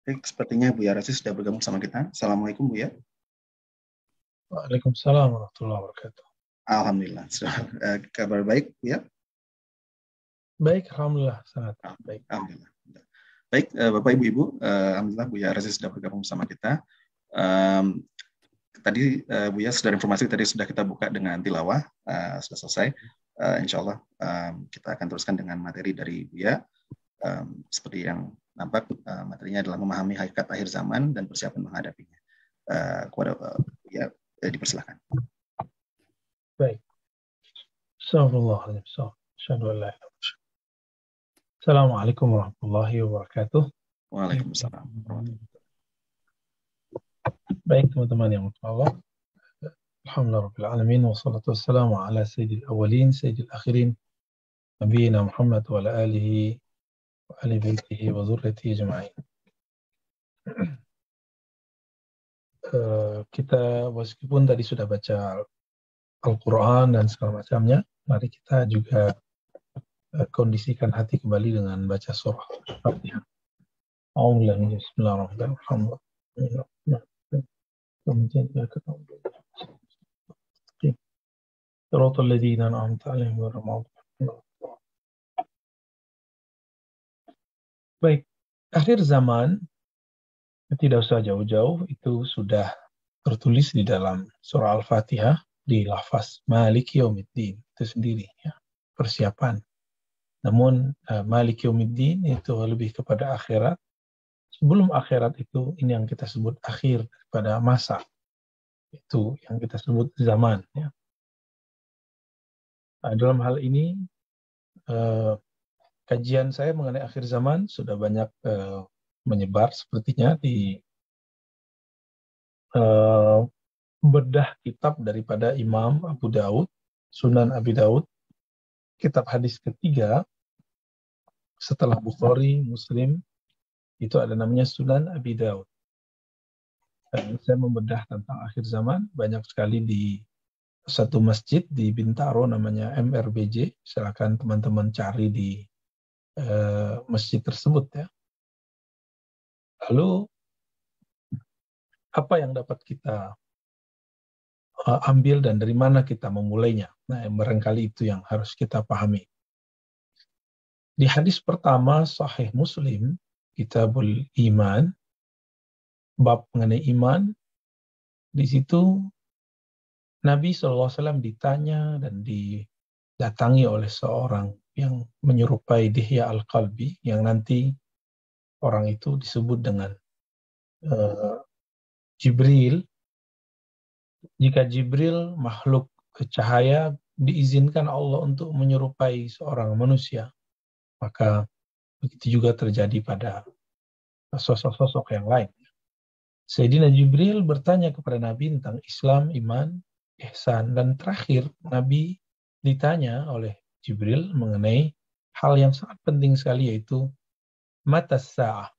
Baik, sepertinya Bu Yarasi sudah bergabung sama kita. Assalamualaikum Bu ya. Waalaikumsalam warahmatullahi wabarakatuh. Alhamdulillah. Kabar baik Bu ya? Baik, alhamdulillah sangat baik. Alhamdulillah. Baik, Bapak Ibu, alhamdulillah Bu Yarasi sudah bergabung sama kita. Tadi Bu ya sudah informasi tadi sudah kita buka dengan tilawah, sudah selesai. Insya Allah kita akan teruskan dengan materi dari Bu ya. Seperti yang nampak materinya adalah memahami hakikat akhir zaman dan persiapan menghadapinya. Kepada Bu ya dipersilakan. Baik. Assalamualaikum warahmatullahi wabarakatuh. Waalaikumsalam. Baik teman-teman yang Allah. Alhamdulillah alamin wassalatu wassalamu ala sayyidil awwalin sayyidil akhirin nabiyina Muhammad wa ala alihi wa ali baitihi wa dzurriyyatihi ajma'in. Kita meskipun tadi sudah baca Al-Quran dan segala macamnya, mari kita juga kondisikan hati kembali dengan baca surah Al-Fatihah. Bismillahirrahmanirrahim. Baik, akhir zaman tidak usah jauh-jauh, itu sudah tertulis di dalam surah Al-Fatihah di lafaz Maliki Yaumiddin itu sendiri ya, persiapan. Namun Maliki Yaumiddin itu lebih kepada akhirat. Sebelum akhirat itu ini yang kita sebut akhir daripada masa. Itu yang kita sebut zaman ya. Nah, dalam hal ini kajian saya mengenai akhir zaman sudah banyak menyebar sepertinya di bedah kitab daripada Imam Abu Daud, Sunan Abi Daud, kitab hadis ketiga setelah Bukhari, Muslim, itu ada namanya Sunan Abi Daud. Dan saya membedah tentang akhir zaman, banyak sekali di satu masjid di Bintaro namanya MRBJ, silakan teman-teman cari di masjid tersebut ya. Lalu apa yang dapat kita ambil dan dari mana kita memulainya? Nah, barangkali itu yang harus kita pahami. Di hadis pertama Sahih Muslim, Kitabul Iman, bab mengenai iman, di situ Nabi SAW ditanya dan didatangi oleh seorang yang menyerupai Dihya Al-Qalbi, yang nanti orang itu disebut dengan Jibril. Jika Jibril makhluk cahaya diizinkan Allah untuk menyerupai seorang manusia, maka begitu juga terjadi pada sosok-sosok yang lain. Sayyidina Jibril bertanya kepada Nabi tentang Islam, iman, ihsan, dan terakhir Nabi ditanya oleh Jibril mengenai hal yang sangat penting sekali, yaitu matas sa'ah.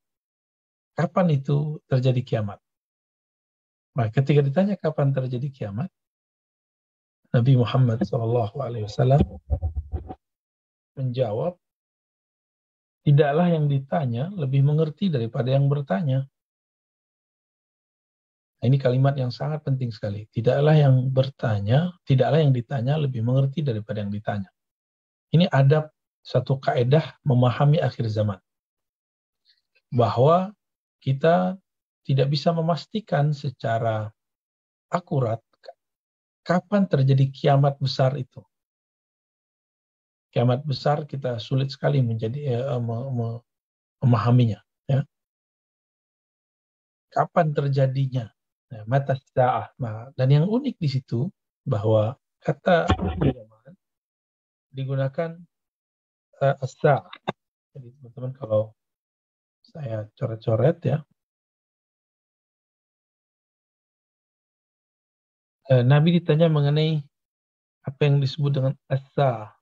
Kapan itu terjadi kiamat? Nah, ketika ditanya kapan terjadi kiamat, Nabi Muhammad SAW menjawab, tidaklah yang ditanya lebih mengerti daripada yang bertanya. Nah, ini kalimat yang sangat penting sekali. Tidaklah yang ditanya lebih mengerti daripada yang ditanya. Ini adab satu kaedah memahami akhir zaman. Bahwa kita tidak bisa memastikan secara akurat kapan terjadi kiamat besar itu. Kiamat besar kita sulit sekali memahaminya. Ya. Kapan terjadinya? Mata sa'ah. Nah, dan yang unik di situ bahwa kata digunakan as-sa'ah. Jadi teman-teman kalau saya coret-coret ya. Nabi ditanya mengenai apa yang disebut dengan as-sa'ah.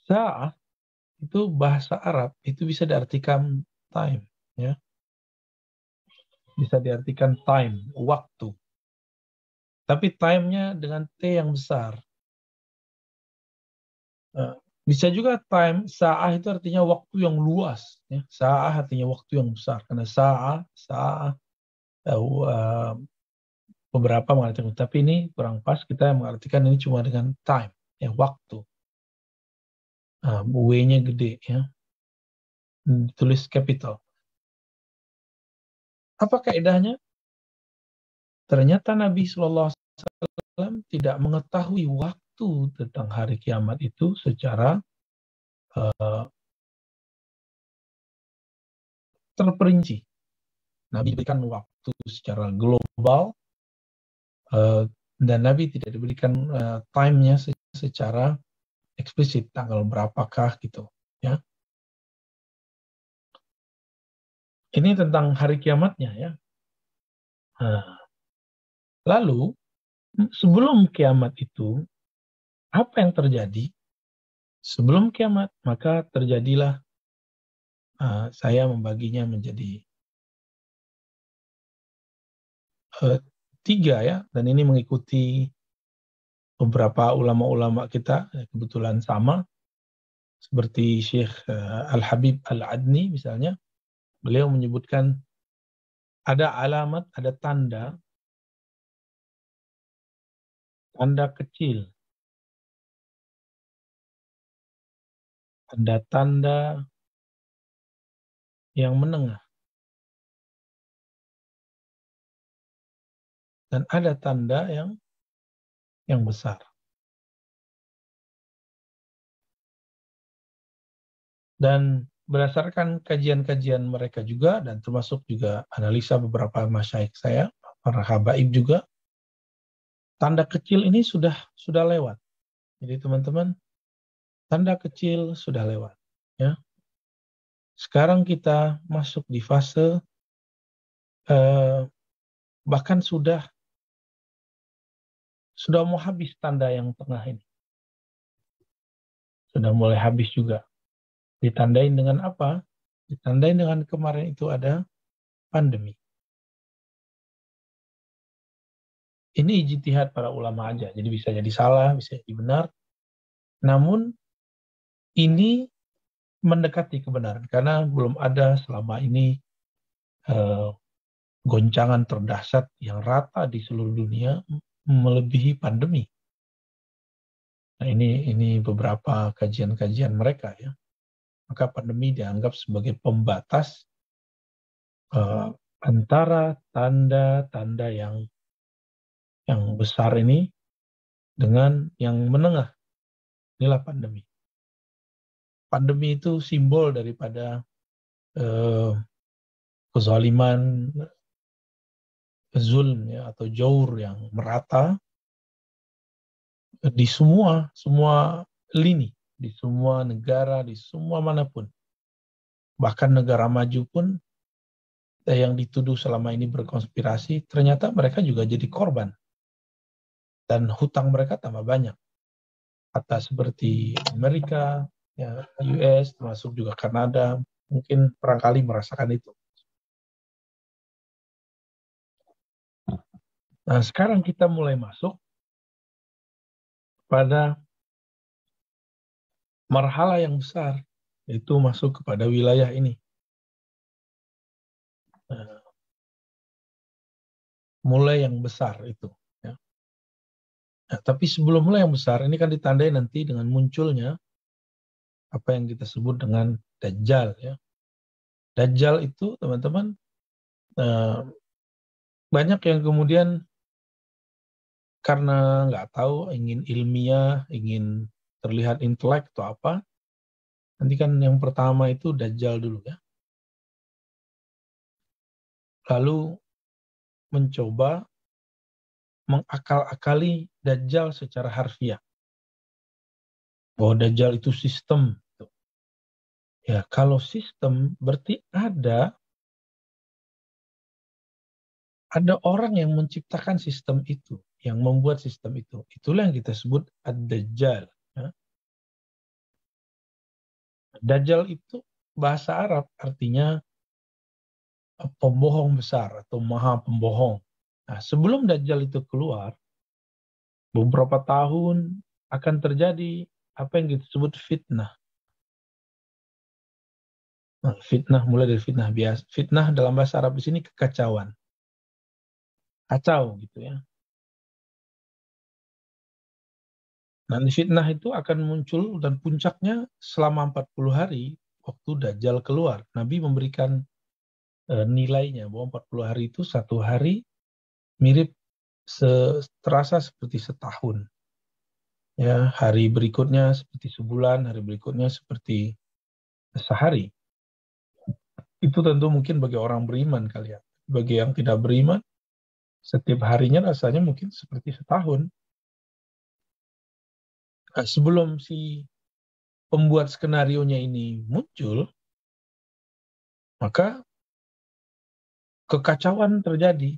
Sa'ah itu bahasa Arab, itu bisa diartikan time, ya. Bisa diartikan time, waktu. Tapi time-nya dengan T yang besar. Bisa juga time, sa'ah itu artinya waktu yang luas. Ya. Sa'ah artinya waktu yang besar. Karena sa'ah, beberapa mengartikan. Tapi ini kurang pas, kita mengartikan ini cuma dengan time, ya, waktu. W-nya gede, ya. Tulis capital. Apa kaidahnya? Ternyata Nabi SAW tidak mengetahui waktu tentang hari kiamat itu secara terperinci. Nabi diberikan waktu secara global dan Nabi tidak diberikan time-nya secara eksplisit, tanggal berapakah gitu, ya. Ini tentang hari kiamatnya, ya. Lalu sebelum kiamat itu apa yang terjadi? Sebelum kiamat maka terjadilah, saya membaginya menjadi 3, ya, dan ini mengikuti beberapa ulama-ulama kita, kebetulan sama, seperti Syekh Al-Habib Al-Adni misalnya. Beliau menyebutkan ada alamat, ada tanda kecil, ada tanda yang menengah, dan ada tanda yang besar. Dan berdasarkan kajian-kajian mereka juga, dan termasuk juga analisa beberapa masyaikh saya, para habaib juga, tanda kecil ini sudah lewat. Jadi teman-teman, tanda kecil sudah lewat, ya. Sekarang kita masuk di fase bahkan sudah mau habis tanda yang tengah ini. Sudah mulai habis juga. Ditandain dengan apa? Ditandain dengan kemarin itu ada pandemi. Ini ijtihad para ulama aja, jadi bisa jadi salah, bisa jadi benar. Namun ini mendekati kebenaran karena belum ada selama ini goncangan terdahsyat yang rata di seluruh dunia melebihi pandemi. Nah, ini beberapa kajian-kajian mereka, ya. Maka pandemi dianggap sebagai pembatas antara tanda-tanda yang besar ini dengan yang menengah. Inilah pandemi. Pandemi itu simbol daripada kezaliman, zulm, ya, atau jaur yang merata di semua lini, di semua negara, di semua manapun. Bahkan negara maju pun yang dituduh selama ini berkonspirasi, ternyata mereka juga jadi korban. Dan hutang mereka tambah banyak. Atas seperti Amerika, ya, US, termasuk juga Kanada, mungkin barangkali merasakan itu. Nah, sekarang kita mulai masuk pada marhala yang besar, yaitu masuk kepada wilayah ini. Mulai yang besar itu. Ya. Nah, tapi sebelum mulai yang besar, ini kan ditandai nanti dengan munculnya apa yang kita sebut dengan Dajjal. Ya. Dajjal itu, teman-teman, banyak yang kemudian karena nggak tahu, ingin ilmiah, ingin terlihat intelek atau apa, nanti kan yang pertama itu Dajjal dulu, ya. Lalu mencoba mengakal-akali Dajjal secara harfiah. Bahwa Dajjal itu sistem. Ya, kalau sistem berarti ada orang yang menciptakan sistem itu, yang membuat sistem itu. Itulah yang kita sebut Ad-Dajjal. Ya. Dajjal itu bahasa Arab artinya pembohong besar atau maha pembohong. Nah, sebelum Dajjal itu keluar, beberapa tahun akan terjadi apa yang disebut fitnah. Nah, fitnah mulai dari fitnah biasa. Fitnah dalam bahasa Arab di sini kekacauan. Kacau gitu ya. Nanti fitnah itu akan muncul dan puncaknya selama 40 hari waktu Dajjal keluar. Nabi memberikan nilainya bahwa 40 hari itu satu hari mirip terasa seperti setahun. Ya, hari berikutnya seperti sebulan, hari berikutnya seperti sehari. Itu tentu mungkin bagi orang beriman kali ya. Bagi yang tidak beriman, setiap harinya rasanya mungkin seperti setahun. Nah, sebelum si pembuat skenarionya ini muncul, maka kekacauan terjadi.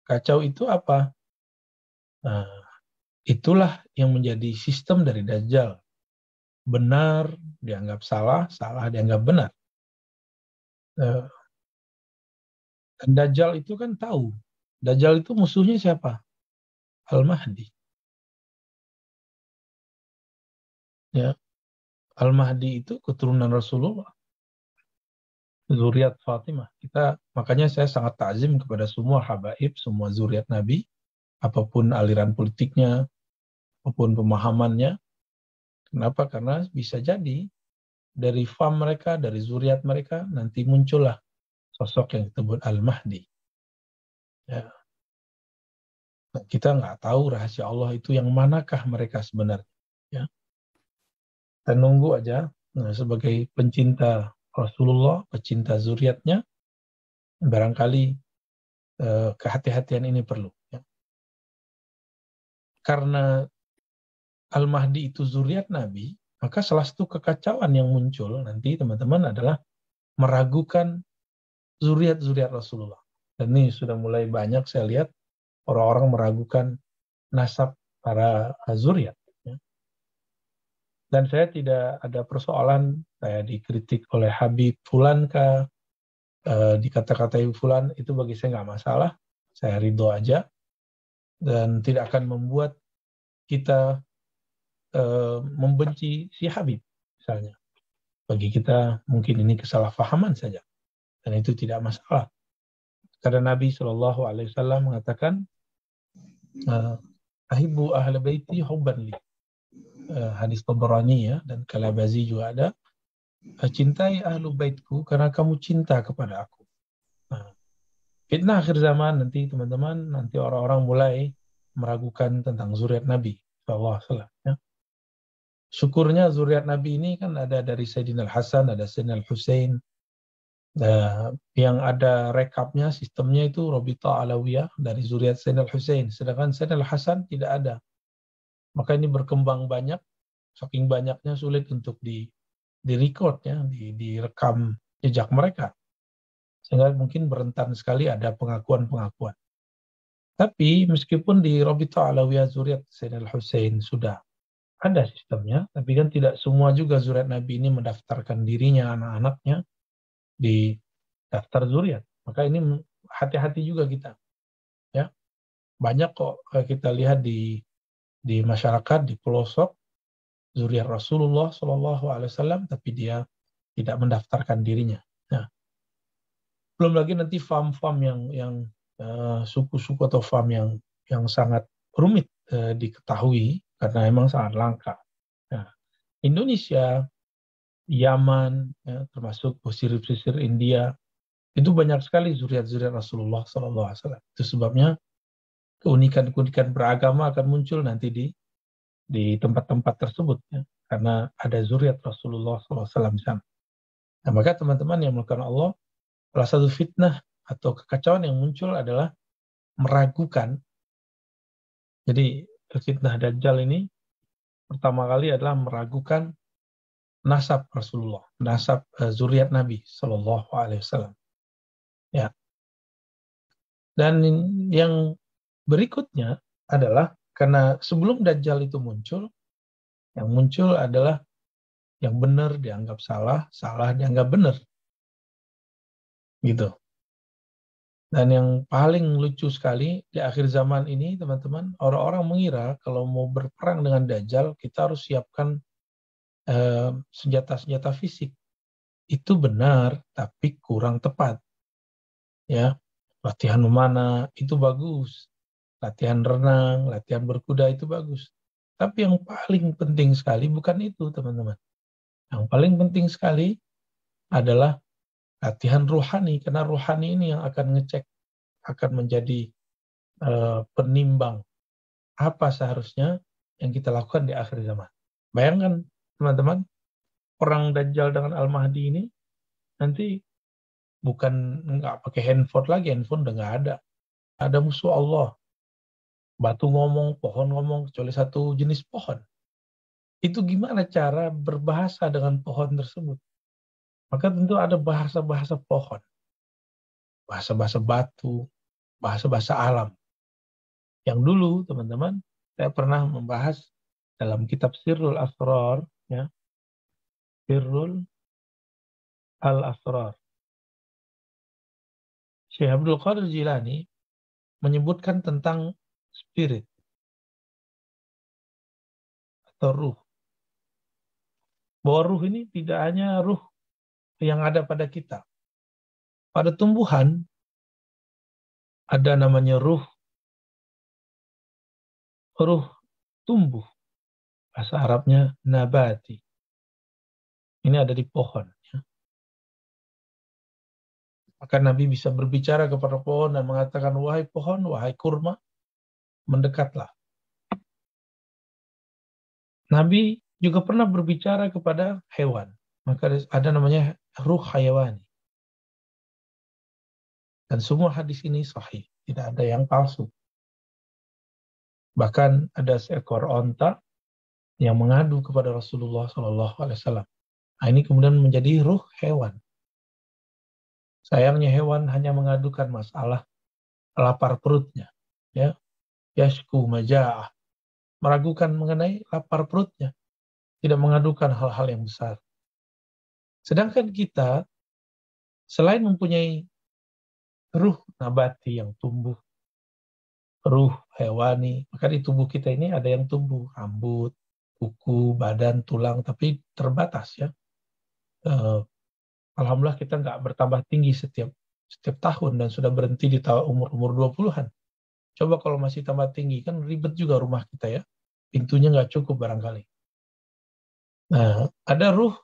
Kacau itu apa? Nah, itulah yang menjadi sistem dari Dajjal. Benar dianggap salah, salah dianggap benar. Dan Dajjal itu kan tahu. Dajjal itu musuhnya siapa? Al-Mahdi. Ya, Al-Mahdi itu keturunan Rasulullah, zuriat Fatimah. Makanya saya sangat takzim kepada semua habaib, semua zuriat Nabi, apapun aliran politiknya, apapun pemahamannya. Kenapa? Karena bisa jadi dari fam mereka, dari zuriat mereka, nanti muncullah sosok yang disebut Al-Mahdi. Ya. Nah, kita nggak tahu rahasia Allah itu yang manakah mereka sebenarnya. Ya. Kita nunggu aja. Nah, sebagai pencinta Rasulullah, pecinta zuriatnya, barangkali kehati-hatian ini perlu. Ya. Karena Al-Mahdi itu zuriat Nabi, maka salah satu kekacauan yang muncul nanti teman-teman adalah meragukan zuriat-zuriat Rasulullah. Dan ini sudah mulai banyak saya lihat orang-orang meragukan nasab para zuriat. Ya. Dan saya tidak ada persoalan saya dikritik oleh Habib Fulan kah, dikata-katai Fulan, itu bagi saya nggak masalah. Saya ridho aja dan tidak akan membuat kita membenci si Habib misalnya. Bagi kita mungkin ini kesalahpahaman saja dan itu tidak masalah. Karena Nabi Shallallahu Alaihi Wasallam mengatakan, Ahibbu ahli baiti hubban li. Hadis Tabrani ya, dan Kalabazi juga ada. Cintai ahlu baitku karena kamu cinta kepada aku. Nah, fitnah akhir zaman nanti teman-teman, nanti orang-orang mulai meragukan tentang zuriat Nabi Shallallahu Alaihi Wasallam. Ya. Syukurnya zuriat Nabi ini kan ada dari Sayyidina Al-Hasan, ada Sayyidina Al-Husain. Yang ada rekapnya, sistemnya itu Robita Alawiyah dari zuriat Sayyidina Al-Husain. Sedangkan Sayyidina Al-Hasan tidak ada. Maka ini berkembang banyak, saking banyaknya sulit untuk di-record ya, direkam jejak mereka. Sehingga mungkin berentan sekali ada pengakuan-pengakuan. Tapi meskipun di Robita Alawiyah zuriat Sayyidina Al-Husain sudah ada sistemnya, tapi kan tidak semua juga zuriat Nabi ini mendaftarkan dirinya, anak-anaknya di daftar zuriat. Maka ini hati-hati juga kita. Ya. Banyak kok kita lihat di masyarakat, di pelosok, zuriat Rasulullah SAW, tapi dia tidak mendaftarkan dirinya. Nah, belum lagi nanti fam-fam yang suku-suku atau fam yang sangat rumit diketahui karena memang sangat langka. Nah, Indonesia, Yaman, ya, termasuk pesisir-pesisir India, itu banyak sekali zuriat-zuriat Rasulullah SAW. Itu sebabnya keunikan-keunikan beragama akan muncul nanti di tempat-tempat tersebut, ya, karena ada zuriat Rasulullah SAW di sana. Nah, maka teman-teman yang melakukan Allah, salah satu fitnah atau kekacauan yang muncul adalah meragukan. Jadi fitnah Dajjal ini pertama kali adalah meragukan nasab Rasulullah, nasab zuriat Nabi Shallallahu Alaihi Wasallam. Ya. Dan yang berikutnya adalah karena sebelum Dajjal itu muncul, yang muncul adalah yang benar dianggap salah, salah dianggap benar. Gitu. Dan yang paling lucu sekali di akhir zaman ini, teman-teman, orang-orang mengira kalau mau berperang dengan Dajjal, kita harus siapkan senjata-senjata fisik. Itu benar, tapi kurang tepat. Ya, latihan memanah itu bagus, latihan renang, latihan berkuda itu bagus. Tapi yang paling penting sekali bukan itu, teman-teman. Yang paling penting sekali adalah latihan ruhani, karena ruhani ini yang akan ngecek, akan menjadi penimbang apa seharusnya yang kita lakukan di akhir zaman. Bayangkan, teman-teman, perang Dajjal dengan Al-Mahdi ini nanti bukan nggak pakai handphone lagi, handphone udah nggak ada. Ada musuh Allah, batu ngomong, pohon ngomong, kecuali satu jenis pohon. Itu gimana cara berbahasa dengan pohon tersebut? Maka tentu ada bahasa-bahasa pohon, bahasa-bahasa batu, bahasa-bahasa alam. Yang dulu, teman-teman, saya pernah membahas dalam kitab Sirrul Asrar, ya, Sirrul Al-Asrar. Syekh Abdul Qadir Jilani menyebutkan tentang spirit atau ruh. Bahwa ruh ini tidak hanya ruh yang ada pada kita. Pada tumbuhan ada namanya ruh tumbuh. Bahasa Arabnya nabati. Ini ada di pohon. Ya. Maka Nabi bisa berbicara kepada pohon dan mengatakan, wahai pohon, wahai kurma, mendekatlah. Nabi juga pernah berbicara kepada hewan. Maka ada namanya ruh hayawani. Dan semua hadis ini sahih. Tidak ada yang palsu. Bahkan ada seekor onta yang mengadu kepada Rasulullah SAW. Nah, ini kemudian menjadi ruh hewan. Sayangnya hewan hanya mengadukan masalah lapar perutnya. Ya, yashku maja'ah. Meragukan mengenai lapar perutnya. Tidak mengadukan hal-hal yang besar. Sedangkan kita, selain mempunyai ruh nabati yang tumbuh, ruh hewani, maka di tubuh kita ini ada yang tumbuh, rambut, kuku, badan, tulang, tapi terbatas ya. Alhamdulillah kita nggak bertambah tinggi setiap tahun dan sudah berhenti di umur 20-an. Coba kalau masih tambah tinggi, kan ribet juga rumah kita ya. Pintunya nggak cukup barangkali. Nah, ada ruh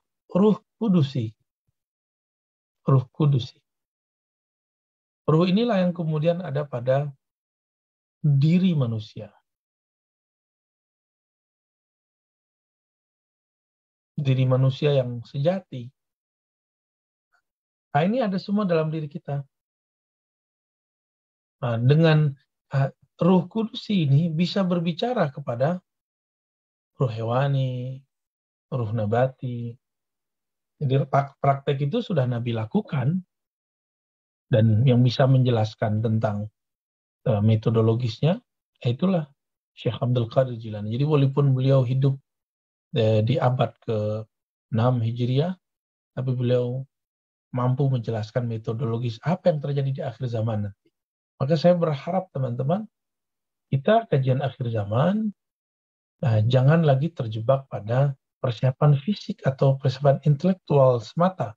kudusi. Ruh kudusi. Ruh inilah yang kemudian ada pada diri manusia. Diri manusia yang sejati. Nah, ini ada semua dalam diri kita. Nah, dengan ruh kudusi ini bisa berbicara kepada ruh hewani, ruh nabati. Jadi praktek itu sudah Nabi lakukan dan yang bisa menjelaskan tentang metodologisnya itulah Syekh Abdul Qadir Jilani. Jadi walaupun beliau hidup di abad ke-6 Hijriah, tapi beliau mampu menjelaskan metodologis apa yang terjadi di akhir zaman nanti. Maka saya berharap teman-teman, kita kajian akhir zaman jangan lagi terjebak pada persiapan fisik atau persiapan intelektual semata.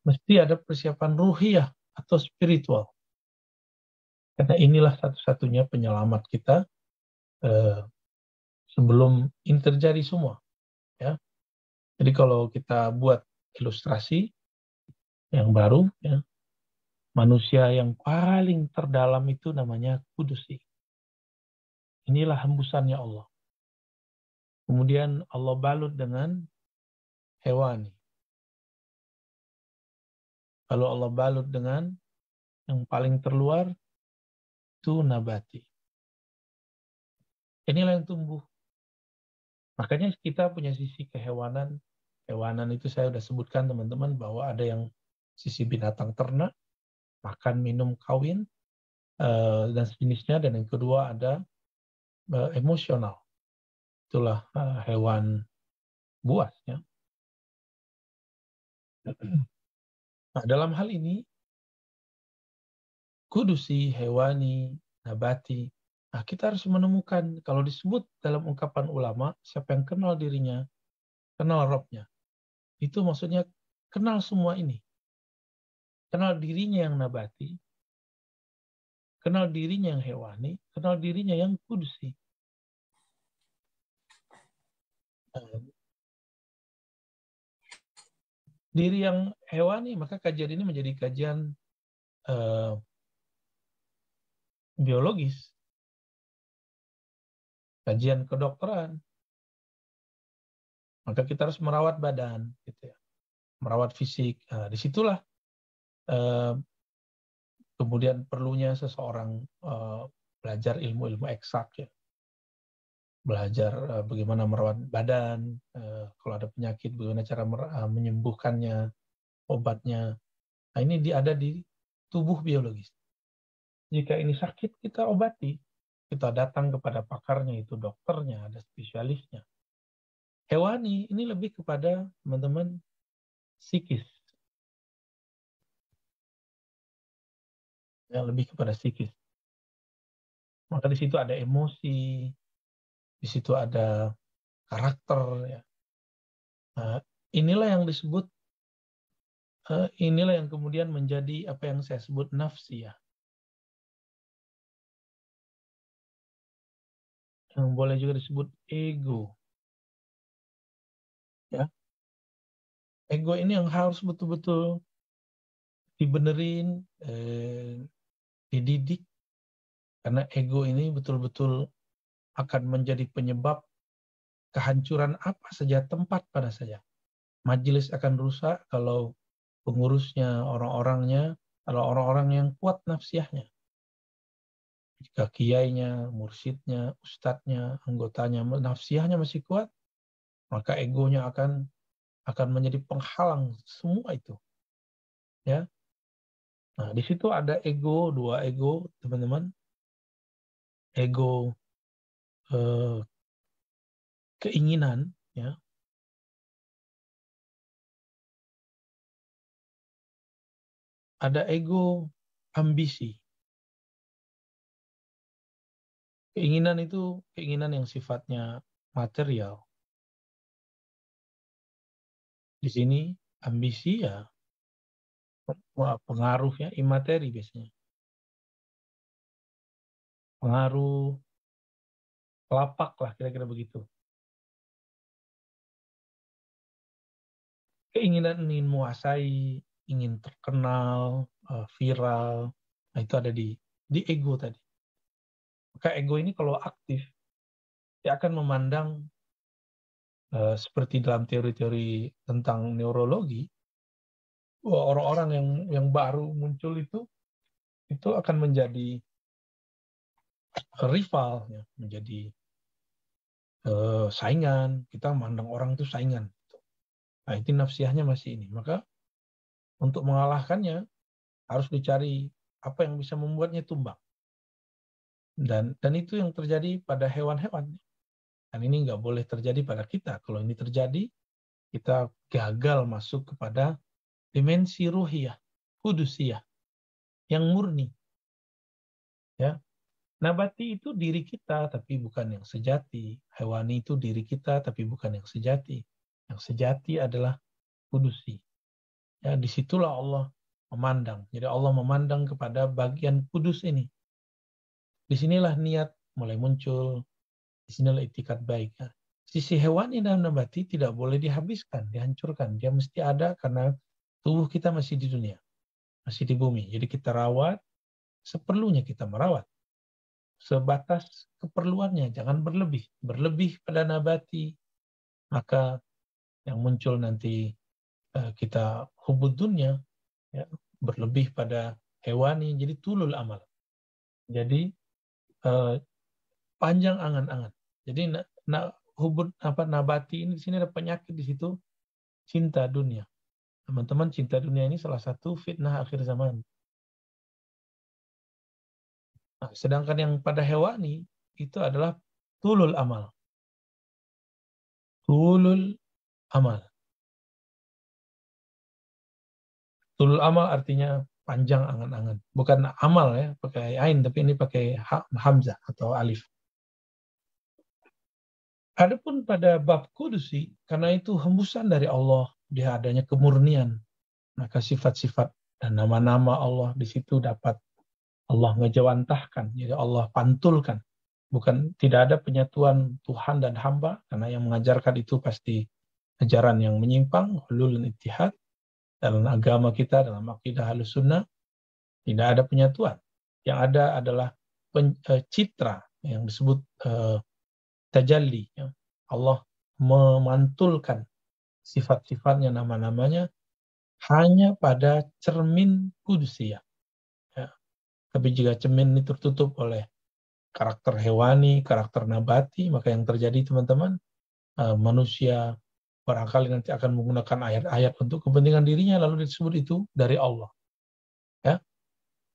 Mesti ada persiapan ruhiyah atau spiritual. Karena inilah satu-satunya penyelamat kita sebelum ini terjadi semua. Ya. Jadi kalau kita buat ilustrasi yang baru, ya, manusia yang paling terdalam itu namanya kudusi. Inilah hembusannya Allah. Kemudian Allah balut dengan hewani. Lalu Allah balut dengan yang paling terluar itu nabati. Inilah yang tumbuh. Makanya kita punya sisi kehewanan. Hewanan itu saya sudah sebutkan teman-teman bahwa ada yang sisi binatang ternak, makan, minum, kawin, dan sejenisnya. Dan yang kedua ada emosional. Itulah hewan buas. Ya. Nah, dalam hal ini, kudusi, hewani, nabati. Nah, kita harus menemukan, kalau disebut dalam ungkapan ulama, siapa yang kenal dirinya, kenal Rabbnya. Itu maksudnya kenal semua ini. Kenal dirinya yang nabati, kenal dirinya yang hewani, kenal dirinya yang kudusi. Diri yang hewani, maka kajian ini menjadi kajian biologis, kajian kedokteran. Maka kita harus merawat badan, gitu ya, merawat fisik. Nah, disitulah kemudian perlunya seseorang belajar ilmu-ilmu eksak, ya, belajar bagaimana merawat badan, kalau ada penyakit, bagaimana cara menyembuhkannya, obatnya. Nah, ini ada di tubuh biologis. Jika ini sakit, kita obati. Kita datang kepada pakarnya, itu dokternya, ada spesialisnya. Hewani ini lebih kepada teman-teman psikis. Yang lebih kepada psikis. Maka di situ ada emosi, di situ ada karakter. Ya. Nah, inilah yang disebut, inilah yang kemudian menjadi apa yang saya sebut nafsi, ya. Yang boleh juga disebut ego. Ya. Ego ini yang harus betul-betul dibenerin, dididik, karena ego ini betul-betul akan menjadi penyebab kehancuran apa saja, tempat pada saja. Majelis akan rusak kalau pengurusnya, orang-orangnya, kalau orang-orang yang kuat nafsiahnya. Jika kiainya, mursyidnya, ustadznya, anggotanya, nafsiahnya masih kuat, maka egonya akan menjadi penghalang semua itu. Ya. Nah, di situ ada ego, dua ego, teman-teman. Ego keinginan, ya. Ada ego ambisi. Keinginan itu keinginan yang sifatnya material. Di sini ambisi, ya, pengaruhnya imateri biasanya. Pengaruh lapak lah, kira-kira begitu. Keinginan ingin menguasai, ingin terkenal, viral, nah itu ada di ego tadi. Maka ego ini kalau aktif, dia akan memandang seperti dalam teori-teori tentang neurologi, orang-orang yang baru muncul itu akan menjadi rival, ya, menjadi saingan. Kita memandang orang itu saingan. Nah, itu nafsiahnya masih ini. Maka untuk mengalahkannya harus dicari apa yang bisa membuatnya tumbang. Dan itu yang terjadi pada hewan-hewan. Dan ini nggak boleh terjadi pada kita. Kalau ini terjadi, kita gagal masuk kepada dimensi ruhiyah, kudusiyah, yang murni. Ya. Nabati itu diri kita, tapi bukan yang sejati. Hewani itu diri kita, tapi bukan yang sejati. Yang sejati adalah kudusi. Ya, disitulah Allah memandang. Jadi Allah memandang kepada bagian kudus ini. Disinilah niat mulai muncul. Disinilah itikat baik. Ya. Sisi hewani dan nabati tidak boleh dihabiskan, dihancurkan. Dia mesti ada karena tubuh kita masih di dunia, masih di bumi. Jadi kita rawat, seperlunya kita merawat. Sebatas keperluannya, jangan berlebih. Berlebih pada nabati, maka yang muncul nanti kita hubud dunia, ya, berlebih pada hewani, jadi tulul amal. Jadi panjang angan-angan. Jadi hubud nabati ini di sini ada penyakit di situ, cinta dunia. Teman-teman, cinta dunia ini salah satu fitnah akhir zaman. Nah, sedangkan yang pada hewani itu adalah tulul amal. Tulul amal. Tulul amal artinya panjang angan-angan. Bukan amal ya, pakai ain, tapi ini pakai hamzah atau alif. Adapun pada bab kudusi, karena itu hembusan dari Allah, dia adanya kemurnian, maka sifat-sifat dan nama-nama Allah di situ dapat Allah ngejawantahkan, jadi Allah pantulkan. Bukan, tidak ada penyatuan Tuhan dan hamba, karena yang mengajarkan itu pasti ajaran yang menyimpang, hulul dan ittihad. Dalam agama kita, dalam akidah Ahlus Sunnah, tidak ada penyatuan. Yang ada adalah citra yang disebut tajalli. Ya. Allah memantulkan sifat-sifatnya, nama-namanya hanya pada cermin kudusiyah. Ya. Tapi jika cermin ini tertutup oleh karakter hewani, karakter nabati, maka yang terjadi teman-teman, manusia barangkali nanti akan menggunakan ayat-ayat untuk kepentingan dirinya, lalu disebut itu dari Allah. Ya.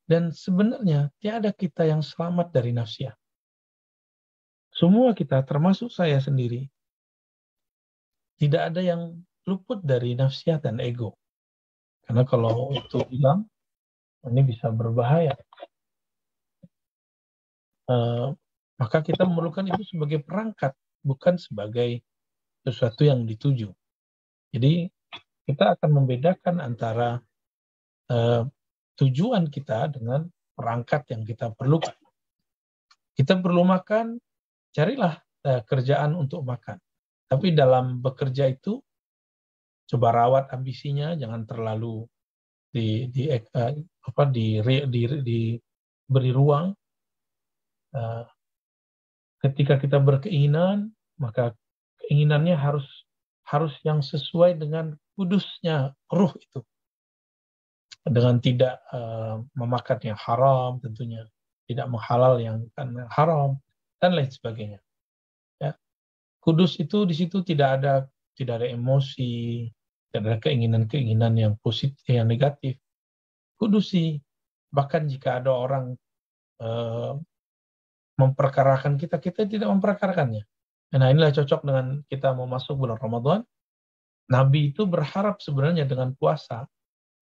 Dan sebenarnya tiada kita yang selamat dari nafsiyah. Semua kita, termasuk saya sendiri, tidak ada yang luput dari nafsiyah dan ego. Karena kalau itu hilang, ini bisa berbahaya. Maka kita memerlukan itu sebagai perangkat, bukan sebagai sesuatu yang dituju. Jadi kita akan membedakan antara tujuan kita dengan perangkat yang kita perlukan. Kita perlu makan, carilah kerjaan untuk makan. Tapi dalam bekerja itu, coba rawat ambisinya, jangan terlalu diberi ruang. Ketika kita berkeinginan, maka keinginannya harus yang sesuai dengan kudusnya ruh itu, dengan tidak memakan yang haram, tentunya tidak menghalal yang haram dan lain sebagainya. Ya. Kudus itu di situ tidak ada emosi, tidak ada keinginan-keinginan yang positif, yang negatif. Kudusi, bahkan jika ada orang memperkarakan kita tidak memperkarakannya. Nah, inilah cocok dengan kita mau masuk bulan Ramadan. Nabi itu berharap sebenarnya dengan puasa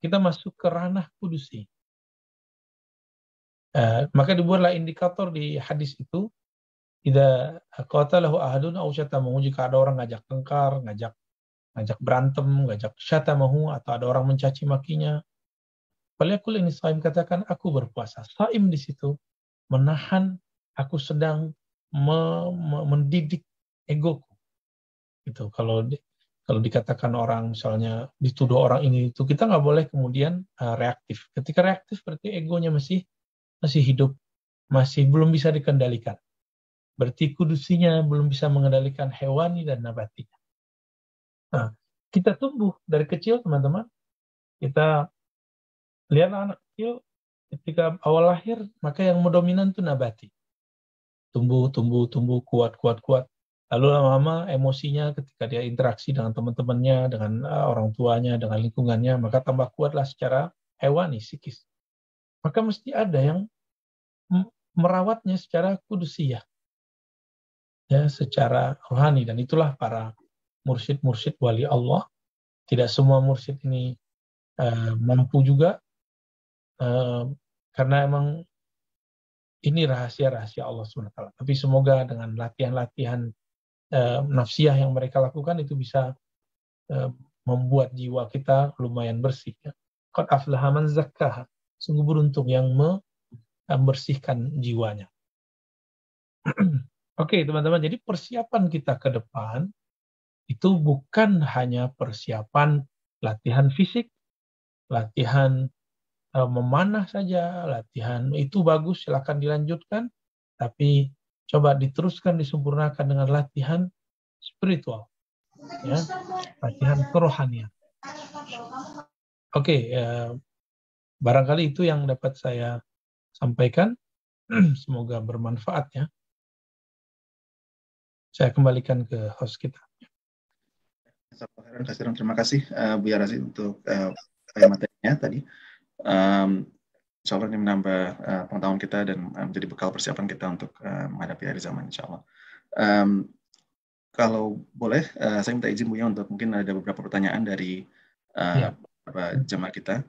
kita masuk ke ranah kudusi. Maka dibuatlah indikator di hadis itu, idza qatalahu ahadun aw syatamahu, jika ada orang ngajak tengkar, ngajak berantem, ngajak syatamahu, atau ada orang mencaci makinya, falyaqul inni shaim, katakan aku berpuasa. Shaim di situ menahan, aku sedang mendidik egoku. Itu kalau dikatakan orang, misalnya dituduh orang ini itu, kita nggak boleh kemudian reaktif. Ketika reaktif berarti egonya masih hidup, masih belum bisa dikendalikan. Berarti kudusinya belum bisa mengendalikan hewani dan nabatinya. Nah, kita tumbuh dari kecil, teman-teman. Kita lihat anak kecil ketika awal lahir, maka yang mendominan itu nabati. Tumbuh, kuat. Lalu lama-lama emosinya ketika dia interaksi dengan teman-temannya, dengan orang tuanya, dengan lingkungannya, maka tambah kuatlah secara hewani, psikis. Maka mesti ada yang merawatnya secara kudusiyah, ya, secara rohani. Dan itulah para mursyid wali Allah. Tidak semua mursyid ini mampu juga, karena emang ini rahasia-rahasia Allah SWT. Tapi semoga dengan latihan-latihan nafsiyah yang mereka lakukan itu bisa membuat jiwa kita lumayan bersih. Ya. Qad aflaha man zakkaha. Sungguh beruntung yang membersihkan jiwanya. Oke, teman-teman, jadi persiapan kita ke depan itu bukan hanya persiapan latihan fisik, latihan memanah saja, latihan itu bagus, silakan dilanjutkan, tapi coba diteruskan, disempurnakan dengan latihan spiritual, ya, latihan kerohanian. Oke, barangkali itu yang dapat saya sampaikan. Semoga bermanfaat, ya. Saya kembalikan ke host kita. Terima kasih Bu Yarasi untuk materinya tadi. Insya Allah ini menambah pengetahuan kita dan menjadi bekal persiapan kita untuk menghadapi akhir zaman, insya Allah. Kalau boleh, saya minta izin Bu ya untuk mungkin ada beberapa pertanyaan dari jemaah kita.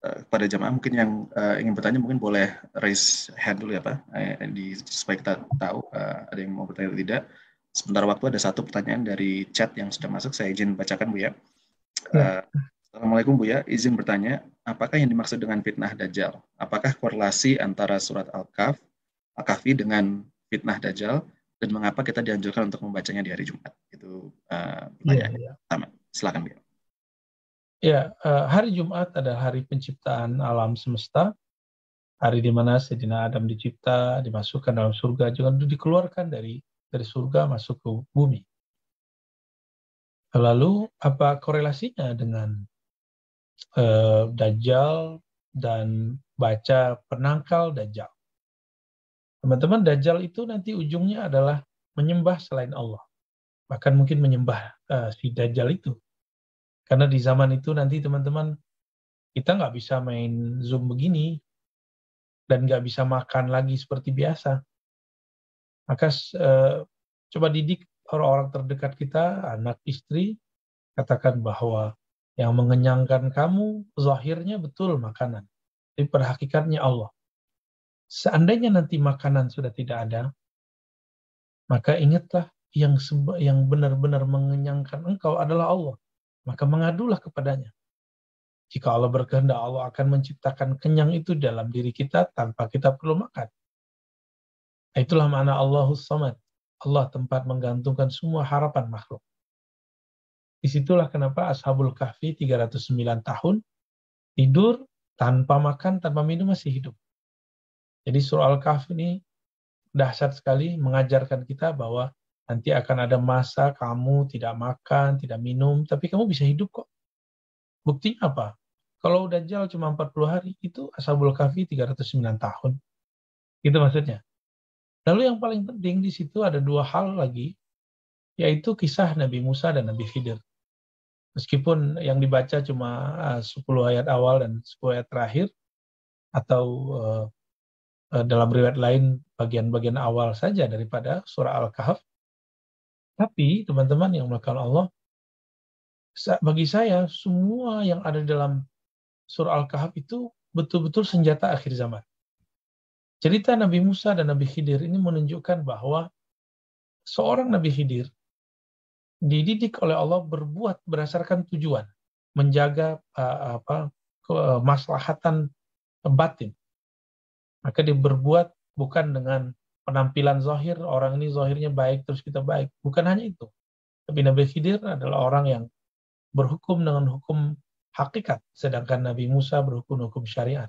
kepada jamaah mungkin yang ingin bertanya mungkin boleh raise hand dulu ya Pak, supaya kita tahu ada yang mau bertanya atau tidak. Sebentar waktu ada satu pertanyaan dari chat yang sudah masuk, saya izin bacakan Bu ya. Assalamualaikum Bu ya, izin bertanya, apakah yang dimaksud dengan fitnah Dajjal? Apakah korelasi antara surat Al-Kahfi dengan fitnah Dajjal, dan mengapa kita dianjurkan untuk membacanya di hari Jumat? Itu pertanyaan pertama. Silakan Bu. Ya, hari Jumat adalah hari penciptaan alam semesta, hari di mana Sayyidina Adam dicipta, dimasukkan dalam surga, juga dikeluarkan dari surga masuk ke bumi. Lalu apa korelasinya dengan Dajjal dan baca penangkal Dajjal? Teman-teman, Dajjal itu nanti ujungnya adalah menyembah selain Allah. Bahkan mungkin menyembah si Dajjal itu. Karena di zaman itu nanti teman-teman, kita nggak bisa main Zoom begini, dan nggak bisa makan lagi seperti biasa. Maka coba didik orang-orang terdekat kita, anak, istri, katakan bahwa yang mengenyangkan kamu, zahirnya betul makanan. Tapi pada hakikatnya Allah. Seandainya nanti makanan sudah tidak ada, maka ingatlah yang benar-benar mengenyangkan engkau adalah Allah. Maka mengadulah kepadanya. Jika Allah berkehendak, Allah akan menciptakan kenyang itu dalam diri kita tanpa kita perlu makan. Itulah makna Allahus Samad. Allah tempat menggantungkan semua harapan makhluk. Disitulah kenapa Ashabul Kahfi 309 tahun tidur tanpa makan, tanpa minum masih hidup. Jadi surah Al-Kahfi ini dahsyat sekali mengajarkan kita bahwa nanti akan ada masa kamu tidak makan, tidak minum, tapi kamu bisa hidup kok. Buktinya apa? Kalau Dajjal cuma 40 hari, itu Ashabul Kahfi 309 tahun. Itu maksudnya. Lalu yang paling penting di situ ada dua hal lagi, yaitu kisah Nabi Musa dan Nabi Khidir. Meskipun yang dibaca cuma 10 ayat awal dan 10 ayat terakhir, atau dalam riwayat lain bagian-bagian awal saja daripada surah Al-Kahf, tapi teman-teman yang melakukan Allah, bagi saya semua yang ada dalam surah Al-Kahf itu betul-betul senjata akhir zaman. Cerita Nabi Musa dan Nabi Khidir ini menunjukkan bahwa seorang Nabi Khidir dididik oleh Allah berbuat berdasarkan tujuan, menjaga kemaslahatan batin. Maka dia berbuat bukan dengan penampilan zahir, orang ini zahirnya baik terus kita baik. Bukan hanya itu. Tapi Nabi Khidir adalah orang yang berhukum dengan hukum hakikat, sedangkan Nabi Musa berhukum hukum syariat.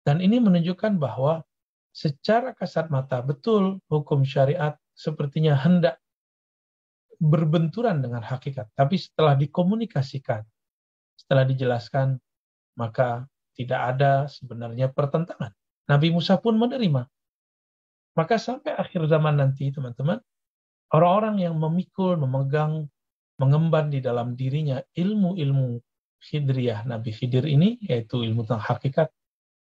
Dan ini menunjukkan bahwa secara kasat mata betul hukum syariat sepertinya hendak berbenturan dengan hakikat. Tapi setelah dikomunikasikan, setelah dijelaskan, maka tidak ada sebenarnya pertentangan. Nabi Musa pun menerima. Maka sampai akhir zaman nanti, teman-teman, orang-orang yang memikul, memegang, mengemban di dalam dirinya ilmu-ilmu Khidriyah Nabi Khidir ini, yaitu ilmu tentang hakikat,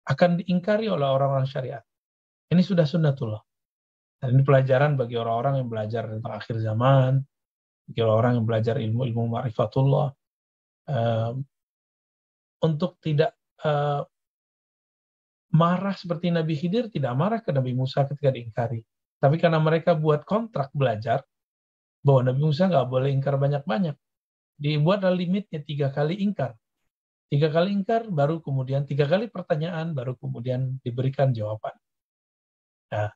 akan diingkari oleh orang-orang syariat. Ini sudah sunnatullah. Dan ini pelajaran bagi orang-orang yang belajar tentang akhir zaman, bagi orang-orang yang belajar ilmu-ilmu ma'rifatullah, untuk tidak marah seperti Nabi Khidir, tidak marah ke Nabi Musa ketika diingkari. Tapi karena mereka buat kontrak belajar, bahwa Nabi Musa nggak boleh ingkar banyak-banyak. Dibuatlah limitnya 3 kali ingkar. 3 kali ingkar, baru kemudian 3 kali pertanyaan, baru kemudian diberikan jawaban. Nah,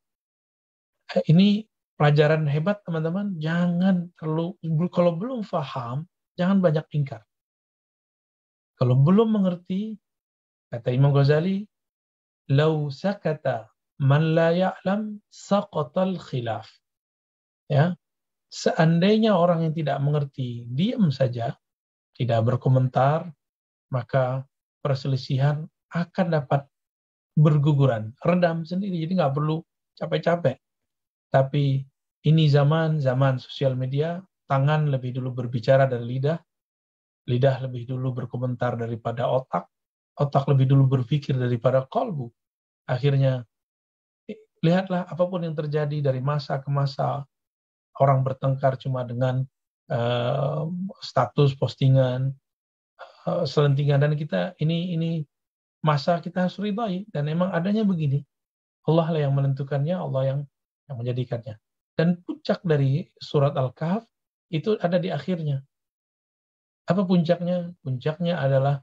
ini pelajaran hebat teman-teman. Jangan kalau belum paham, jangan banyak ingkar. Kalau belum mengerti, kata Imam Ghazali, "Lau sakata man la ya'lam saqatal khilaf." Ya, seandainya orang yang tidak mengerti diam saja, tidak berkomentar, maka perselisihan akan dapat berguguran, redam sendiri. Jadi nggak perlu capek-capek. Tapi ini zaman sosial media, tangan lebih dulu berbicara dari lidah, lidah lebih dulu berkomentar daripada otak, otak lebih dulu berpikir daripada qalbu. Akhirnya, lihatlah apapun yang terjadi dari masa ke masa, orang bertengkar cuma dengan status, postingan, selentingan, dan kita ini masa kita harus ridai, dan emang adanya begini. Allah lah yang menentukannya, Allah yang menjadikannya. Dan puncak dari surat Al-Kahf itu ada di akhirnya. Apa puncaknya? Puncaknya adalah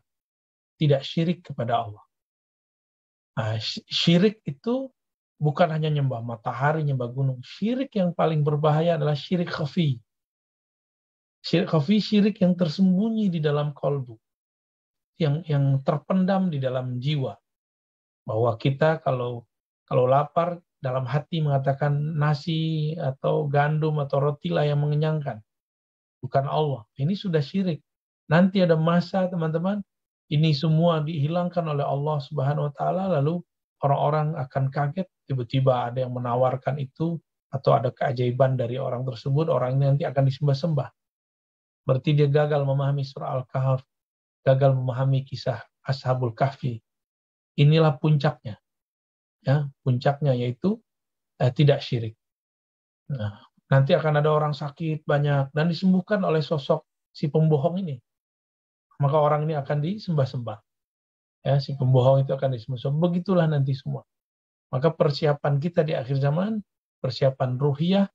tidak syirik kepada Allah. Nah, syirik itu bukan hanya nyembah matahari, nyembah gunung. Syirik yang paling berbahaya adalah syirik khafi. Syirik khafi, syirik yang tersembunyi di dalam kolbu, yang terpendam di dalam jiwa. Bahwa kita kalau lapar, dalam hati mengatakan nasi atau gandum atau roti lah yang mengenyangkan, bukan Allah. Ini sudah syirik. Nanti ada masa, teman-teman, ini semua dihilangkan oleh Allah Subhanahu wa taala, lalu orang-orang akan kaget, tiba-tiba ada yang menawarkan itu, atau ada keajaiban dari orang tersebut, orang ini nanti akan disembah-sembah. Berarti dia gagal memahami surah Al-Kahf, gagal memahami kisah Ashabul Kahfi. Inilah puncaknya. Ya, puncaknya yaitu tidak syirik. Nah, nanti akan ada orang sakit banyak dan disembuhkan oleh sosok si pembohong ini. Maka orang ini akan disembah-sembah. Ya, si pembohong itu akan disembah-sembah. Begitulah nanti semua. Maka persiapan kita di akhir zaman, persiapan ruhiyah,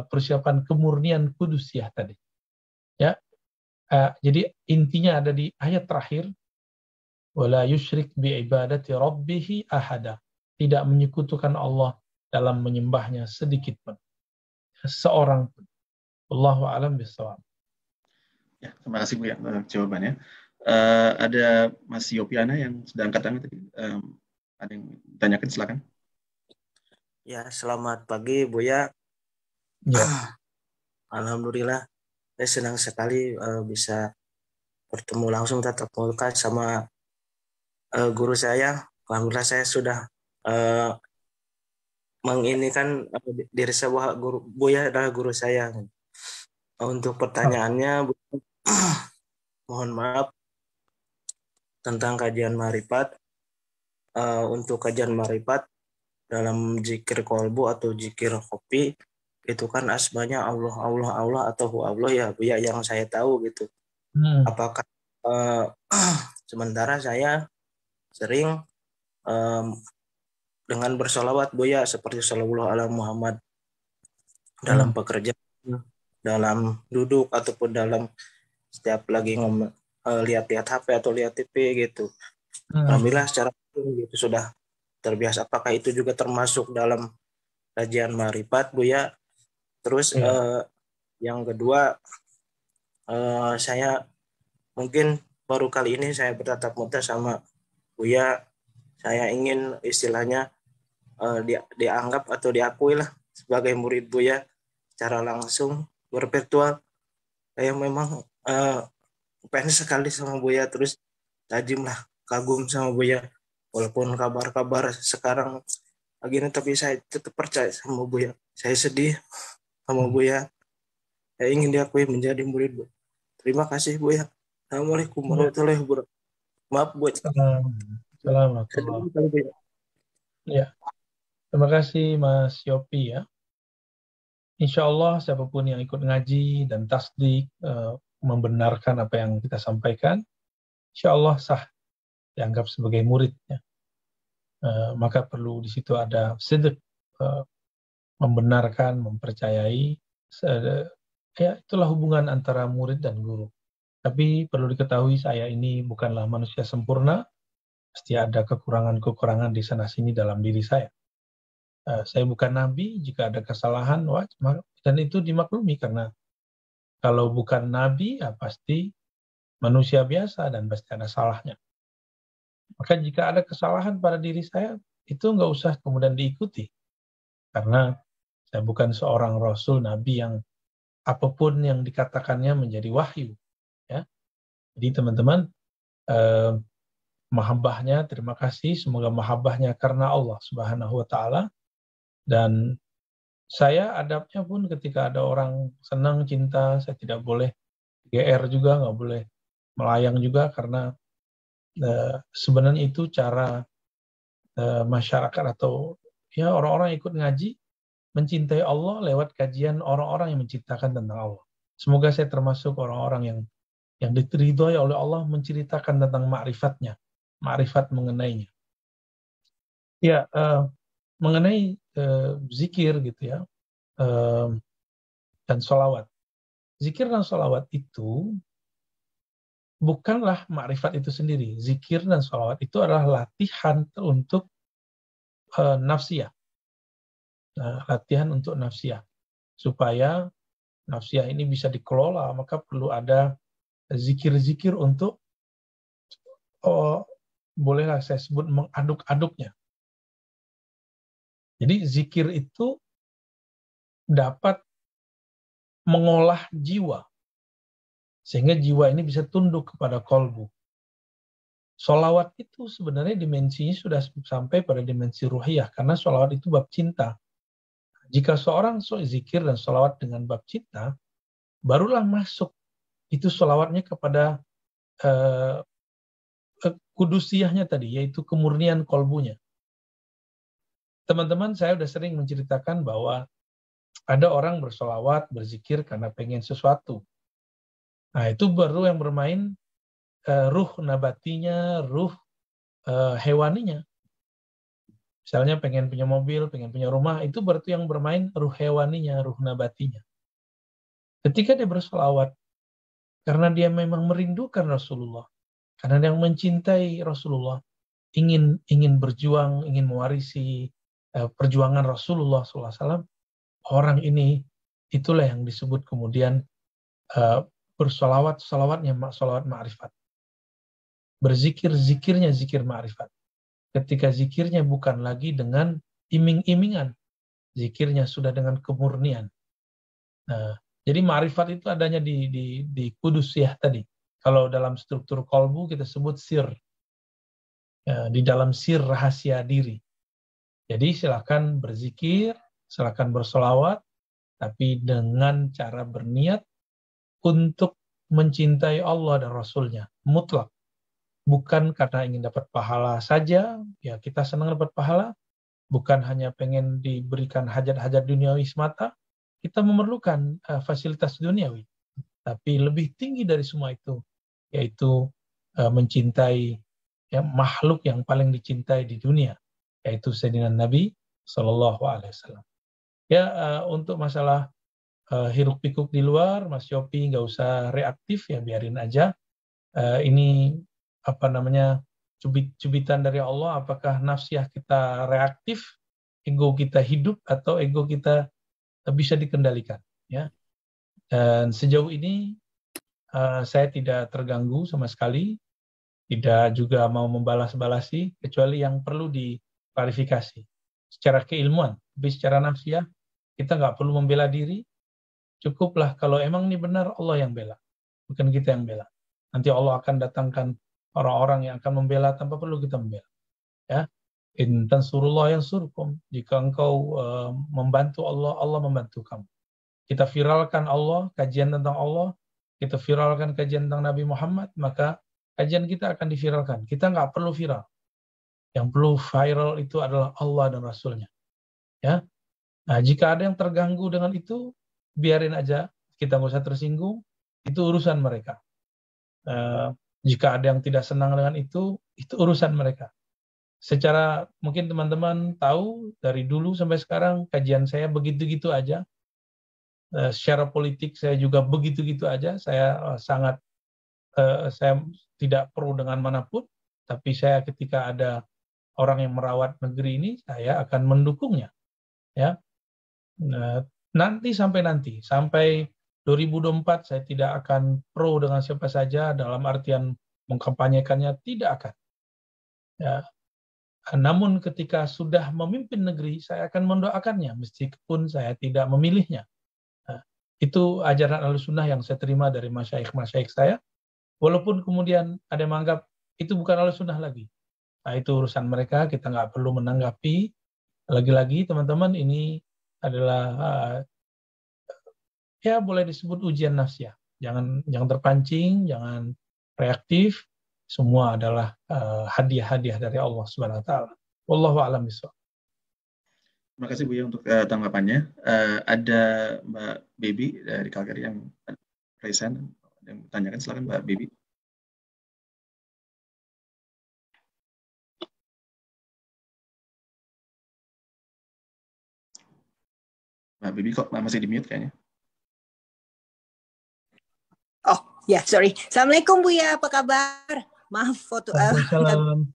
persiapan kemurnian kudusiyah tadi. Ya, jadi intinya ada di ayat terakhir, wala yusyrik bi'ibadati rabbih ahada. Tidak menyekutukan Allah dalam menyembahnya sedikit pun. Seorang pun. Wallahu a'lam bishawab. Ya, terima kasih Bu ya jawabannya. Ada Mas Yopiana yang sedang angkat tangan tadi. Ada yang ditanyakan, silakan. Ya, selamat pagi Buya. Ya. Alhamdulillah, saya senang sekali bisa bertemu langsung tatap muka sama guru saya. Alhamdulillah saya sudah menginikan diri saya bahwa Buya adalah guru saya. Untuk pertanyaannya, mohon maaf tentang kajian marifat. Untuk kajian marifat dalam zikir kolbu atau zikir kopi itu kan asmanya Allah Allah Allah atau hu Allah ya Bu ya, yang saya tahu gitu. Apakah sementara saya sering dengan bersolawat Bu ya, seperti sallallahu ala Muhammad dalam pekerjaan, dalam duduk ataupun dalam setiap lagi lihat-lihat HP atau lihat TV gitu. Alhamdulillah secara gitu sudah terbiasa. Apakah itu juga termasuk dalam kajian marifat Bu ya? Terus yang kedua, saya mungkin baru kali ini saya bertatap muka sama Buya. Saya ingin istilahnya dianggap atau diakui lah sebagai murid Buya secara langsung bervirtual. Saya memang fans sekali sama Buya, terus tajam lah, kagum sama Buya. Walaupun kabar-kabar sekarang begini, tapi saya tetap percaya sama Buya. Saya sedih sama Buya. Saya ingin diakui menjadi murid Bu. Terima kasih Buya. Assalamualaikum warahmatullahi wabarakatuh. Maaf Bu. Assalamualaikum. Ya, terima kasih Mas Yopi ya. Insya Allah siapapun yang ikut ngaji dan tasdik membenarkan apa yang kita sampaikan, insya Allah sah dianggap sebagai murid. Ya. Maka perlu di situ ada sidq, membenarkan, mempercayai. Ya, itulah hubungan antara murid dan guru. Tapi perlu diketahui saya ini bukanlah manusia sempurna, pasti ada kekurangan-kekurangan di sana-sini dalam diri saya. Saya bukan nabi, jika ada kesalahan, dan itu dimaklumi, karena kalau bukan nabi, ya pasti manusia biasa dan pasti ada salahnya. Maka jika ada kesalahan pada diri saya, itu nggak usah kemudian diikuti. Karena saya bukan seorang rasul, nabi yang apapun yang dikatakannya menjadi wahyu. Ya. Jadi teman-teman, mahabbahnya, terima kasih, semoga mahabbahnya karena Allah Subhanahu wa Ta'ala. Dan saya adabnya pun ketika ada orang senang, cinta, saya tidak boleh GR juga, nggak boleh melayang juga, karena sebenarnya itu cara masyarakat atau ya orang-orang ikut ngaji mencintai Allah lewat kajian orang-orang yang menciptakan tentang Allah. Semoga saya termasuk orang-orang yang diridhoi oleh Allah menceritakan tentang ma'rifatnya, ma'rifat mengenainya. Ya, mengenai zikir gitu ya, dan sholawat. Zikir dan sholawat itu bukanlah ma'rifat itu sendiri. Zikir dan sholawat itu adalah latihan untuk nafsiyah. Latihan untuk nafsiyah. Supaya nafsiyah ini bisa dikelola, maka perlu ada zikir-zikir untuk, bolehlah saya sebut, mengaduk-aduknya. Jadi zikir itu dapat mengolah jiwa, sehingga jiwa ini bisa tunduk kepada qalbu. Sholawat itu sebenarnya dimensinya sudah sampai pada dimensi ruhiyah, karena sholawat itu bab cinta. Jika seorang zikir dan sholawat dengan bab cinta, barulah masuk itu sholawatnya kepada kudusiyahnya tadi, yaitu kemurnian kolbunya. Teman-teman, saya sudah sering menceritakan bahwa ada orang bersolawat, berzikir karena pengen sesuatu. Nah, itu baru yang bermain ruh nabatinya, ruh hewaninya. Misalnya pengen punya mobil, pengen punya rumah, itu berarti yang bermain ruh hewaninya, ruh nabatinya. Ketika dia bersolawat, karena dia memang merindukan Rasulullah, karena dia mencintai Rasulullah, ingin berjuang, ingin mewarisi perjuangan Rasulullah SAW, orang ini itulah yang disebut kemudian bersolawat, solawatnya solawat ma'rifat. Berzikir, zikirnya zikir ma'rifat. Ketika zikirnya bukan lagi dengan iming-imingan, zikirnya sudah dengan kemurnian. Nah, jadi ma'rifat itu adanya di kudusiyah tadi. Kalau dalam struktur kolbu kita sebut sir. Di dalam sir rahasia diri. Jadi silakan berzikir, silakan bersolawat, tapi dengan cara berniat untuk mencintai Allah dan Rasulnya, mutlak. Bukan karena ingin dapat pahala saja, ya kita senang dapat pahala, bukan hanya pengen diberikan hajat-hajat duniawi semata, kita memerlukan fasilitas duniawi. Tapi lebih tinggi dari semua itu, yaitu mencintai makhluk yang paling dicintai di dunia, yaitu Sayyidina Nabi Sallallahu Alaihi Wasallam. Ya, untuk masalah hiruk pikuk di luar, Mas Yopi nggak usah reaktif ya, biarin aja. Ini cubitan dari Allah. Apakah nafsiyah kita reaktif, ego kita hidup, atau ego kita bisa dikendalikan? Ya. Dan sejauh ini saya tidak terganggu sama sekali. Tidak juga mau membalas-balasi, kecuali yang perlu diklarifikasi secara keilmuan. Tapi secara nafsiyah, kita nggak perlu membela diri. Cukuplah kalau emang ini benar, Allah yang bela, bukan kita yang bela. Nanti Allah akan datangkan orang-orang yang akan membela tanpa perlu kita membela. Ya, in tansurullah yansurkum. Jika engkau membantu Allah, Allah membantu kamu. Kita viralkan Allah, kajian tentang Allah, kita viralkan kajian tentang Nabi Muhammad, maka kajian kita akan diviralkan. Kita nggak perlu viral. Yang perlu viral itu adalah Allah dan Rasulnya. Ya. Nah, jika ada yang terganggu dengan itu, biarin aja. Kita nggak usah tersinggung. Itu urusan mereka. Jika ada yang tidak senang dengan itu urusan mereka. Secara mungkin teman-teman tahu dari dulu sampai sekarang kajian saya begitu-gitu aja. Secara politik saya juga begitu-gitu aja. Saya saya tidak pro dengan manapun, tapi saya ketika ada orang yang merawat negeri ini, saya akan mendukungnya. Ya, sampai 2024 saya tidak akan pro dengan siapa saja dalam artian mengkampanyekannya, tidak akan. Ya. Namun ketika sudah memimpin negeri, saya akan mendoakannya meskipun saya tidak memilihnya. Nah, itu ajaran Ahlussunnah yang saya terima dari masyaikh-masyaikh saya. Walaupun kemudian ada yang menganggap itu bukan Ahlussunnah lagi. Nah, itu urusan mereka, kita nggak perlu menanggapi. Lagi-lagi teman-teman, ini adalah ya boleh disebut ujian nafsiyah. Jangan terpancing, jangan reaktif. Semua adalah hadiah-hadiah dari Allah Subhanahu wa taala. Wallahu a'lam bishawab. Terima kasih Buya untuk tanggapannya. Ada Mbak Baby dari Calgary yang present yang bertanyakan, silakan Mbak Baby. Mbak Bibi kok masih di mute kayaknya. Oh ya, sorry. Assalamualaikum Buya, apa kabar? Maaf foto. Waalaikumsalam.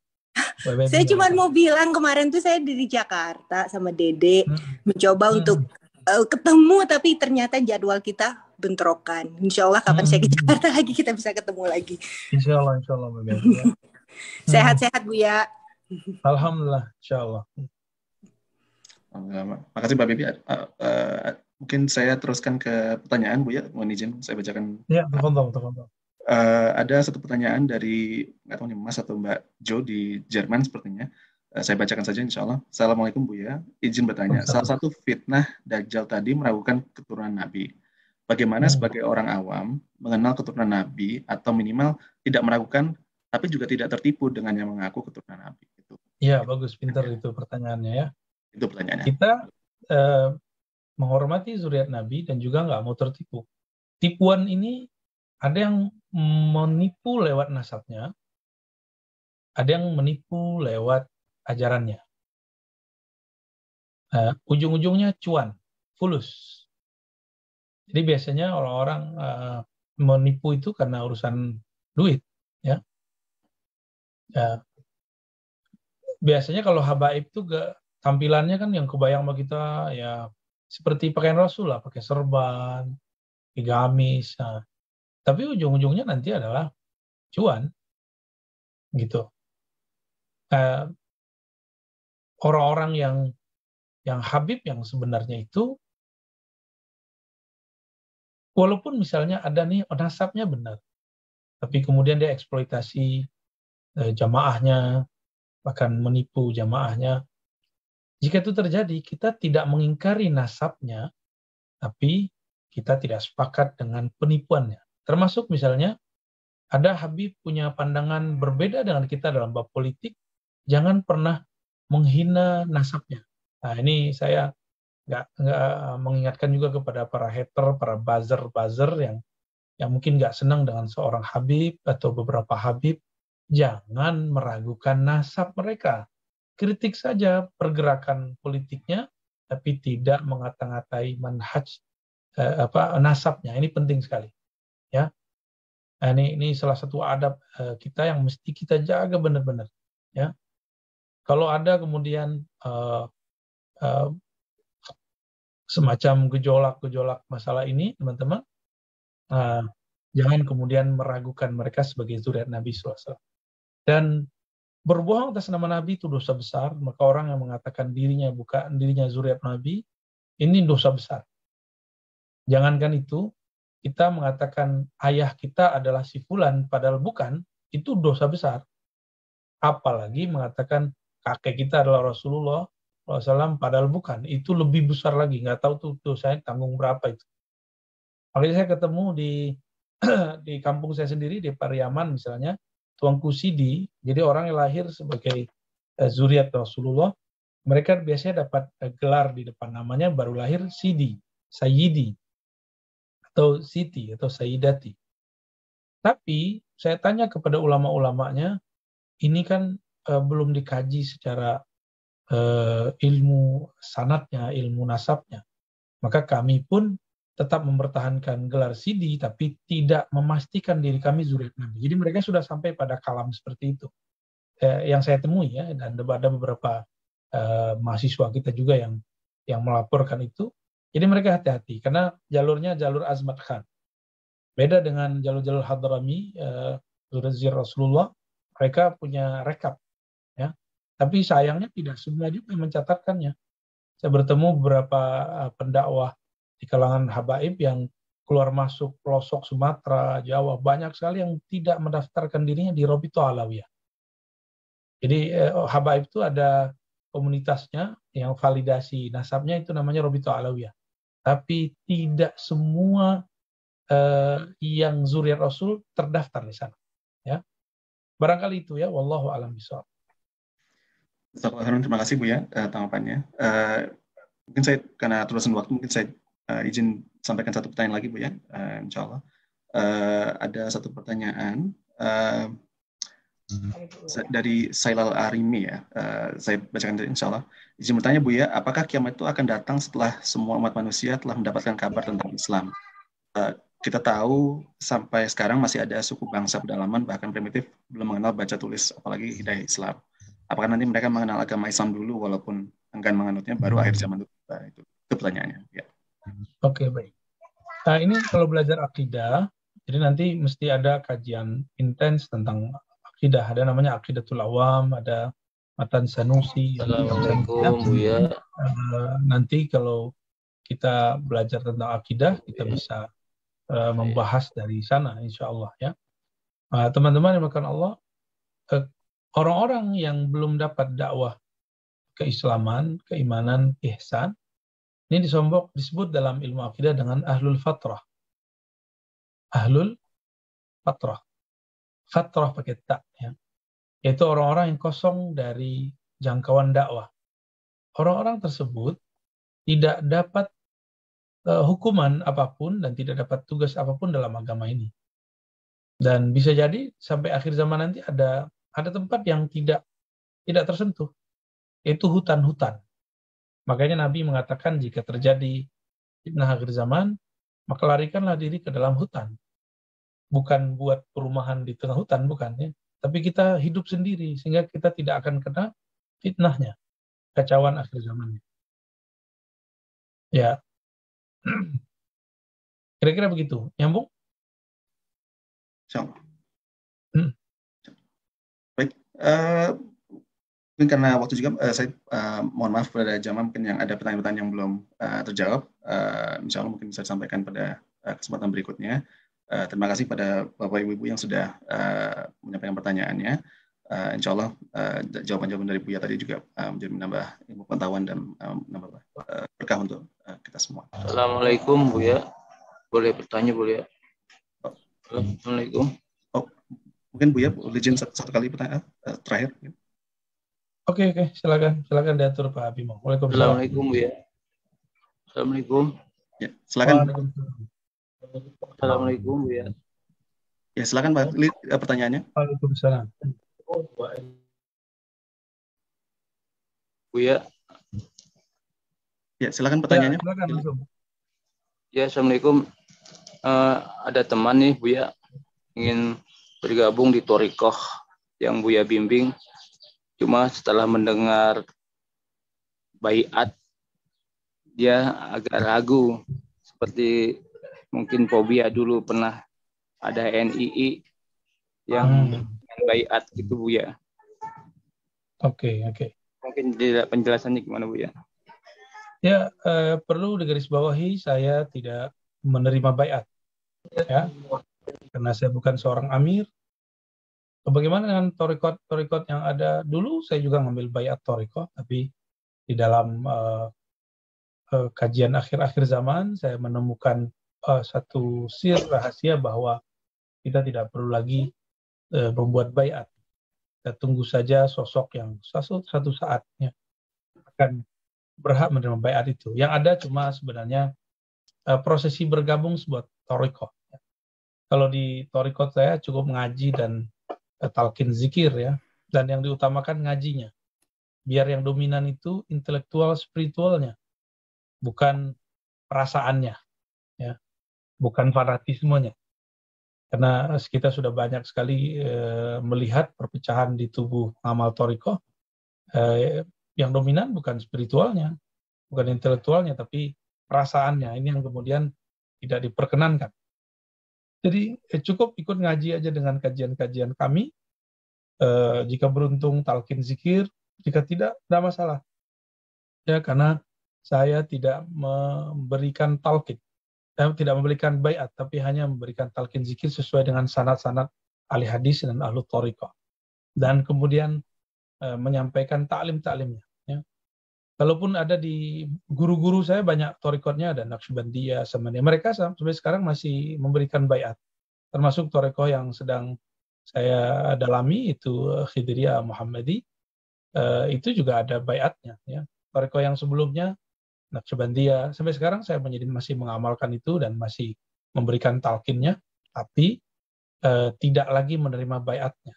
Saya cuma mau bilang kemarin tuh saya dari Jakarta sama Dede mencoba untuk ketemu, tapi ternyata jadwal kita bentrokan. Insya Allah kapan saya ke Jakarta lagi kita bisa ketemu lagi. Insya Allah Mbak Bebe. Sehat-sehat Buya. Alhamdulillah, insya Allah. Makasih Mbak Bibi. Mungkin saya teruskan ke pertanyaan Bu ya, mohon izin saya bacakan. Ya, betul. Ada satu pertanyaan dari nggak tahu nih Mas atau Mbak Jo di Jerman sepertinya. Saya bacakan saja insya Allah. Assalamualaikum Bu ya, izin bertanya. Salah satu fitnah Dajjal tadi meragukan keturunan Nabi. Bagaimana sebagai orang awam mengenal keturunan Nabi atau minimal tidak meragukan tapi juga tidak tertipu dengan yang mengaku keturunan Nabi? Iya, bagus, pintar itu pertanyaannya ya. Itu pertanyaannya. Kita menghormati zuriat Nabi dan juga nggak mau tertipu. Tipuan ini ada yang menipu lewat nasabnya, ada yang menipu lewat ajarannya. Ujung-ujungnya cuan, fulus. Jadi biasanya orang-orang menipu itu karena urusan duit, ya. Biasanya kalau habaib itu tampilannya kan yang kebayang sama kita ya seperti pakaian Rasul lah, pakai serban, pakai gamis. Nah. Tapi ujung-ujungnya nanti adalah cuan, gitu. Orang-orang yang habib yang sebenarnya itu, walaupun misalnya ada nih nasabnya benar, tapi kemudian dia eksploitasi jamaahnya, bahkan menipu jamaahnya. Jika itu terjadi, kita tidak mengingkari nasabnya, tapi kita tidak sepakat dengan penipuannya. Termasuk misalnya, ada habib punya pandangan berbeda dengan kita dalam bab politik, jangan pernah menghina nasabnya. Nah ini saya nggak mengingatkan juga kepada para hater, para buzzer yang mungkin nggak senang dengan seorang habib atau beberapa habib, jangan meragukan nasab mereka. Kritik saja pergerakan politiknya, tapi tidak mengata-ngatai manhaj nasabnya. Ini penting sekali, ya. Nah, ini salah satu adab kita yang mesti kita jaga benar-benar, ya. Kalau ada kemudian semacam gejolak masalah ini, teman-teman, jangan kemudian meragukan mereka sebagai zuriat Nabi SAW. Dan berbohong atas nama Nabi itu dosa besar, maka orang yang mengatakan dirinya zuriat Nabi, ini dosa besar. Jangankan itu, kita mengatakan ayah kita adalah si fulan, padahal bukan, itu dosa besar. Apalagi mengatakan kakek kita adalah Rasulullah SAW, padahal bukan, itu lebih besar lagi. Nggak tahu tuh saya tanggung berapa itu. Makanya saya ketemu di kampung saya sendiri, di Pariaman misalnya, Tuanku Sidi, jadi orang yang lahir sebagai zuriat Rasulullah, mereka biasanya dapat gelar di depan namanya baru lahir Sidi, Sayyidi, atau Siti, atau Sayyidati. Tapi saya tanya kepada ulama-ulamanya, ini kan belum dikaji secara ilmu sanadnya, ilmu nasabnya. Maka kami pun tetap mempertahankan gelar Sidi, tapi tidak memastikan diri kami zuriat Nabi. Jadi mereka sudah sampai pada kalam seperti itu. Yang saya temui ya, dan ada beberapa mahasiswa kita juga yang melaporkan itu. Jadi mereka hati-hati, karena jalurnya jalur Azmat Khan. Beda dengan jalur-jalur Hadrami, zuriat Rasulullah, mereka punya rekap. Ya. Tapi sayangnya tidak semua juga yang mencatatkannya. Saya bertemu beberapa pendakwah di kalangan habaib yang keluar masuk pelosok Sumatera, Jawa, banyak sekali yang tidak mendaftarkan dirinya di Rabithah Alawiyah. Jadi habaib itu ada komunitasnya yang validasi nasabnya, itu namanya Rabithah Alawiyah. Tapi tidak semua yang zuriat Rasul terdaftar di sana. Ya. Barangkali itu ya, wallahu a'lam bishawab. Terima kasih Bu ya tanggapannya. Mungkin saya karena terusan waktu, mungkin saya izin sampaikan satu pertanyaan lagi Bu ya, insya Allah. Ada satu pertanyaan Dari Sailal Arimi ya, saya bacakan insya Allah. Izin bertanya Buya, apakah kiamat itu akan datang setelah semua umat manusia telah mendapatkan kabar tentang Islam? Kita tahu sampai sekarang masih ada suku bangsa pedalaman bahkan primitif belum mengenal baca tulis apalagi hidayah Islam. Apakah nanti mereka mengenal agama Islam dulu walaupun enggan menganutnya baru akhir zaman itu pertanyaannya. Ya. Oke, baik. Nah, ini kalau belajar akidah, jadi nanti mesti ada kajian intens tentang akidah. Ada namanya Aqidatul Awam, ada Matan Sanusi. Assalamualaikum Buya. Nanti kalau kita belajar tentang akidah, kita bisa membahas dari sana, insya Allah ya. Teman-teman yang dimakan Allah, orang-orang yang belum dapat dakwah keislaman, keimanan, ihsan, ini disebut dalam ilmu akidah dengan ahlul fatrah. Ahlul fatrah. Fatrah pakai ta, ya. Yaitu orang-orang yang kosong dari jangkauan dakwah. Orang-orang tersebut tidak dapat hukuman apapun dan tidak dapat tugas apapun dalam agama ini. Dan bisa jadi sampai akhir zaman nanti ada tempat yang tidak tersentuh, yaitu hutan-hutan. Makanya Nabi mengatakan jika terjadi fitnah akhir zaman, maka larikanlah diri ke dalam hutan. Bukan buat perumahan di tengah hutan, bukan ya. Tapi kita hidup sendiri sehingga kita tidak akan kena fitnahnya, kacauan akhir zamannya. Ya. Kira-kira begitu. Nyambung? Baik. Mungkin karena waktu juga saya mohon maaf pada jamaah mungkin yang ada pertanyaan-pertanyaan yang belum terjawab. Insya Allah mungkin bisa disampaikan pada kesempatan berikutnya. Terima kasih pada Bapak Ibu yang sudah menyampaikan pertanyaannya. Insya Allah jawaban-jawaban dari Buya tadi juga menjadi menambah ilmu pengetahuan dan menambah berkah untuk kita semua. Assalamualaikum Buya. Boleh bertanya Buya? Assalamualaikum. Mungkin Buya boleh izin satu kali pertanyaan terakhir. Oke, silakan diatur Pak Abimo. Assalamualaikum Buya. Assalamualaikum. Ya, silakan. Assalamualaikum Buya. Ya, silakan Pak, pertanyaannya. Waalaikumsalam. Buya. Ya, silakan pertanyaannya. Ya, Assalamualaikum. Ada teman nih Buya ingin bergabung di Thariqah yang Buya bimbing. Cuma setelah mendengar baiat, dia agak ragu. Seperti mungkin Fobia dulu pernah ada NII yang baiat gitu Buya. Oke. Mungkin penjelasannya gimana Buya? Ya, perlu digarisbawahi saya tidak menerima baiat. Ya, karena saya bukan seorang amir. Bagaimana dengan torikot yang ada dulu? Saya juga ngambil baiat torikot, tapi di dalam kajian akhir-akhir zaman saya menemukan satu sir rahasia bahwa kita tidak perlu lagi membuat baiat. Kita tunggu saja sosok yang satu saatnya akan berhak menerima baiat itu. Yang ada cuma sebenarnya prosesi bergabung sebuah torikot. Kalau di torikot saya cukup ngaji dan talqin zikir ya, dan yang diutamakan ngajinya. Biar yang dominan itu intelektual spiritualnya, bukan perasaannya, ya, bukan fanatismenya. Karena kita sudah banyak sekali melihat perpecahan di tubuh amal thariqah. Yang dominan bukan spiritualnya, bukan intelektualnya, tapi perasaannya. Ini yang kemudian tidak diperkenankan. Jadi cukup ikut ngaji aja dengan kajian-kajian kami. Jika beruntung talqin zikir, jika tidak masalah. Ya, karena saya tidak memberikan talqin, tidak memberikan baiat, tapi hanya memberikan talqin zikir sesuai dengan sanad-sanad ahli hadis dan ahlu thariqah. Dan kemudian menyampaikan taklim-taklimnya. Ya. Kalaupun ada di guru-guru saya banyak thariqahnya, ada Naqsyabandiyah, Samaniyah. Mereka sampai sekarang masih memberikan baiat. Termasuk thariqah yang sedang saya dalami itu Khidriyah Muhammadi, itu juga ada baiatnya. Ya. Thariqah yang sebelumnya Naqsyabandiyah, sampai sekarang saya masih mengamalkan itu dan masih memberikan talqinnya, tapi tidak lagi menerima baiatnya.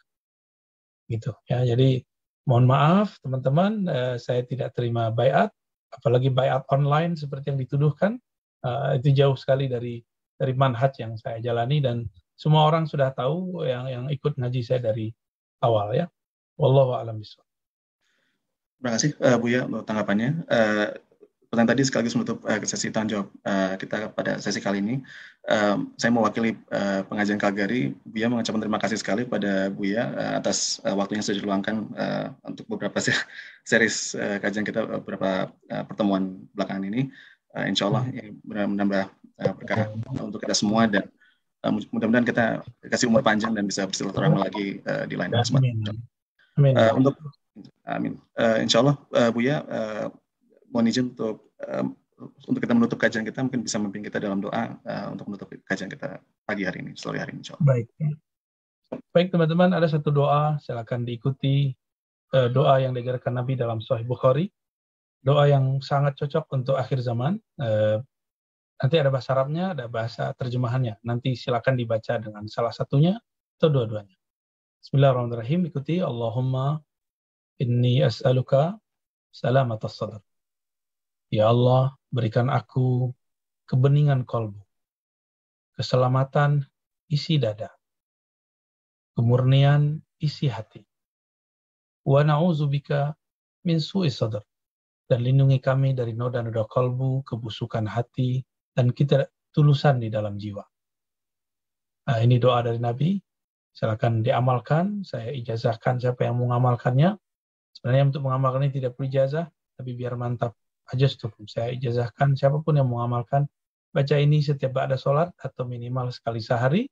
gitu ya. Jadi mohon maaf teman-teman, saya tidak terima baiat, apalagi baiat online seperti yang dituduhkan. Itu jauh sekali dari manhaj yang saya jalani, dan semua orang sudah tahu yang ikut ngaji saya dari awal ya. Wallahu a'lam bishawab. Terima kasih Buya untuk tanggapannya. Pertanyaan tadi sekaligus menutup sesi tanya jawab kita pada sesi kali ini. Saya mewakili pengajian Calgary. Buya mengucapkan terima kasih sekali pada Buya atas waktunya sudah diluangkan untuk beberapa series kajian kita, beberapa pertemuan belakangan ini. Insya Allah menambah berkah untuk kita semua, dan mudah-mudahan kita kasih umur panjang dan bisa bersilaturahmi lagi di lain kesempatan. Amin. Amin. Insya Allah Buya, mohon izin untuk kita menutup kajian kita, mungkin bisa memimpin kita dalam doa untuk menutup kajian kita pagi hari ini, sore hari ini, insya Allah. Baik teman-teman, ada satu doa, silakan diikuti doa yang diajarkan Nabi dalam Sahih Bukhari, doa yang sangat cocok untuk akhir zaman. Nanti ada bahasa Arabnya, ada bahasa terjemahannya. Nanti silakan dibaca dengan salah satunya atau dua-duanya. Bismillahirrahmanirrahim. Ikuti. Allahumma inni as'aluka salamatas sadr. Ya Allah, berikan aku kebeningan kolbu, keselamatan isi dada, kemurnian isi hati. Wa na'udzubika min su'is sadr. Dan lindungi kami dari noda-noda kolbu, kebusukan hati, dan ketulusan di dalam jiwa. Nah, ini doa dari Nabi. Silakan diamalkan. Saya ijazahkan siapa yang mau mengamalkannya. Sebenarnya untuk mengamalkan ini tidak perlu ijazah, tapi biar mantap aja cukup. Saya ijazahkan siapapun yang mengamalkan, baca ini setiap ada sholat atau minimal sekali sehari.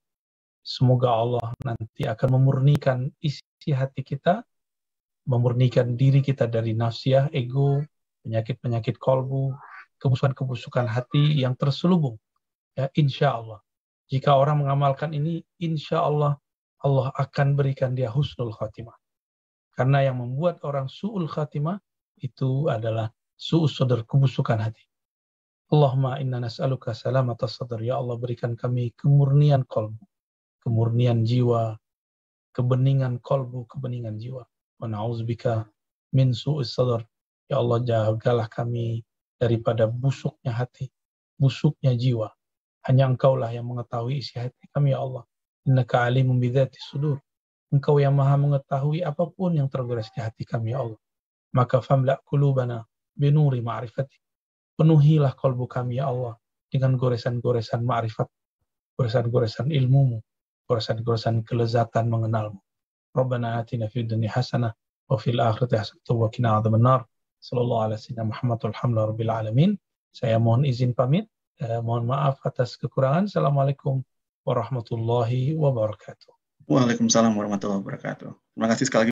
Semoga Allah nanti akan memurnikan isi hati kita, memurnikan diri kita dari nafsiyah, ego, penyakit-penyakit kolbu, kebusukan-kebusukan hati yang terselubung. Ya, insya Allah. Jika orang mengamalkan ini, insya Allah, Allah akan berikan dia husnul khatimah. Karena yang membuat orang su'ul khatimah itu adalah su'us sadr, kebusukan hati. Allahumma inna nas'aluka salamatas sadr. Ya Allah, berikan kami kemurnian kolbu, kemurnian jiwa, kebeningan kolbu, kebeningan jiwa. Wa na'udzubika min su'is sadr. Ya Allah, jagalah kami daripada busuknya hati, busuknya jiwa. Hanya Engkaulah yang mengetahui isi hati kami, ya Allah. Innaka alimun bidzati sudur. Engkau yang maha mengetahui apapun yang tergores di hati kami, ya Allah. Maka famla' qulubana binuri ma'rifati. Penuhilah kalbu kami, ya Allah, dengan goresan-goresan ma'rifat, goresan-goresan ilmumu, goresan-goresan kelezatan mengenalmu. Rabbana atina fid dunya hasanah wa fil akhirati hasanah wa qina adzabannar. Sallallahu alaihi wasallam Muhammad alhamdulillah rabbil alamin. Saya mohon izin pamit. Mohon maaf atas kekurangan. Assalamualaikum warahmatullahi wabarakatuh. Waalaikumsalam warahmatullahi wabarakatuh. Terima kasih sekali lagi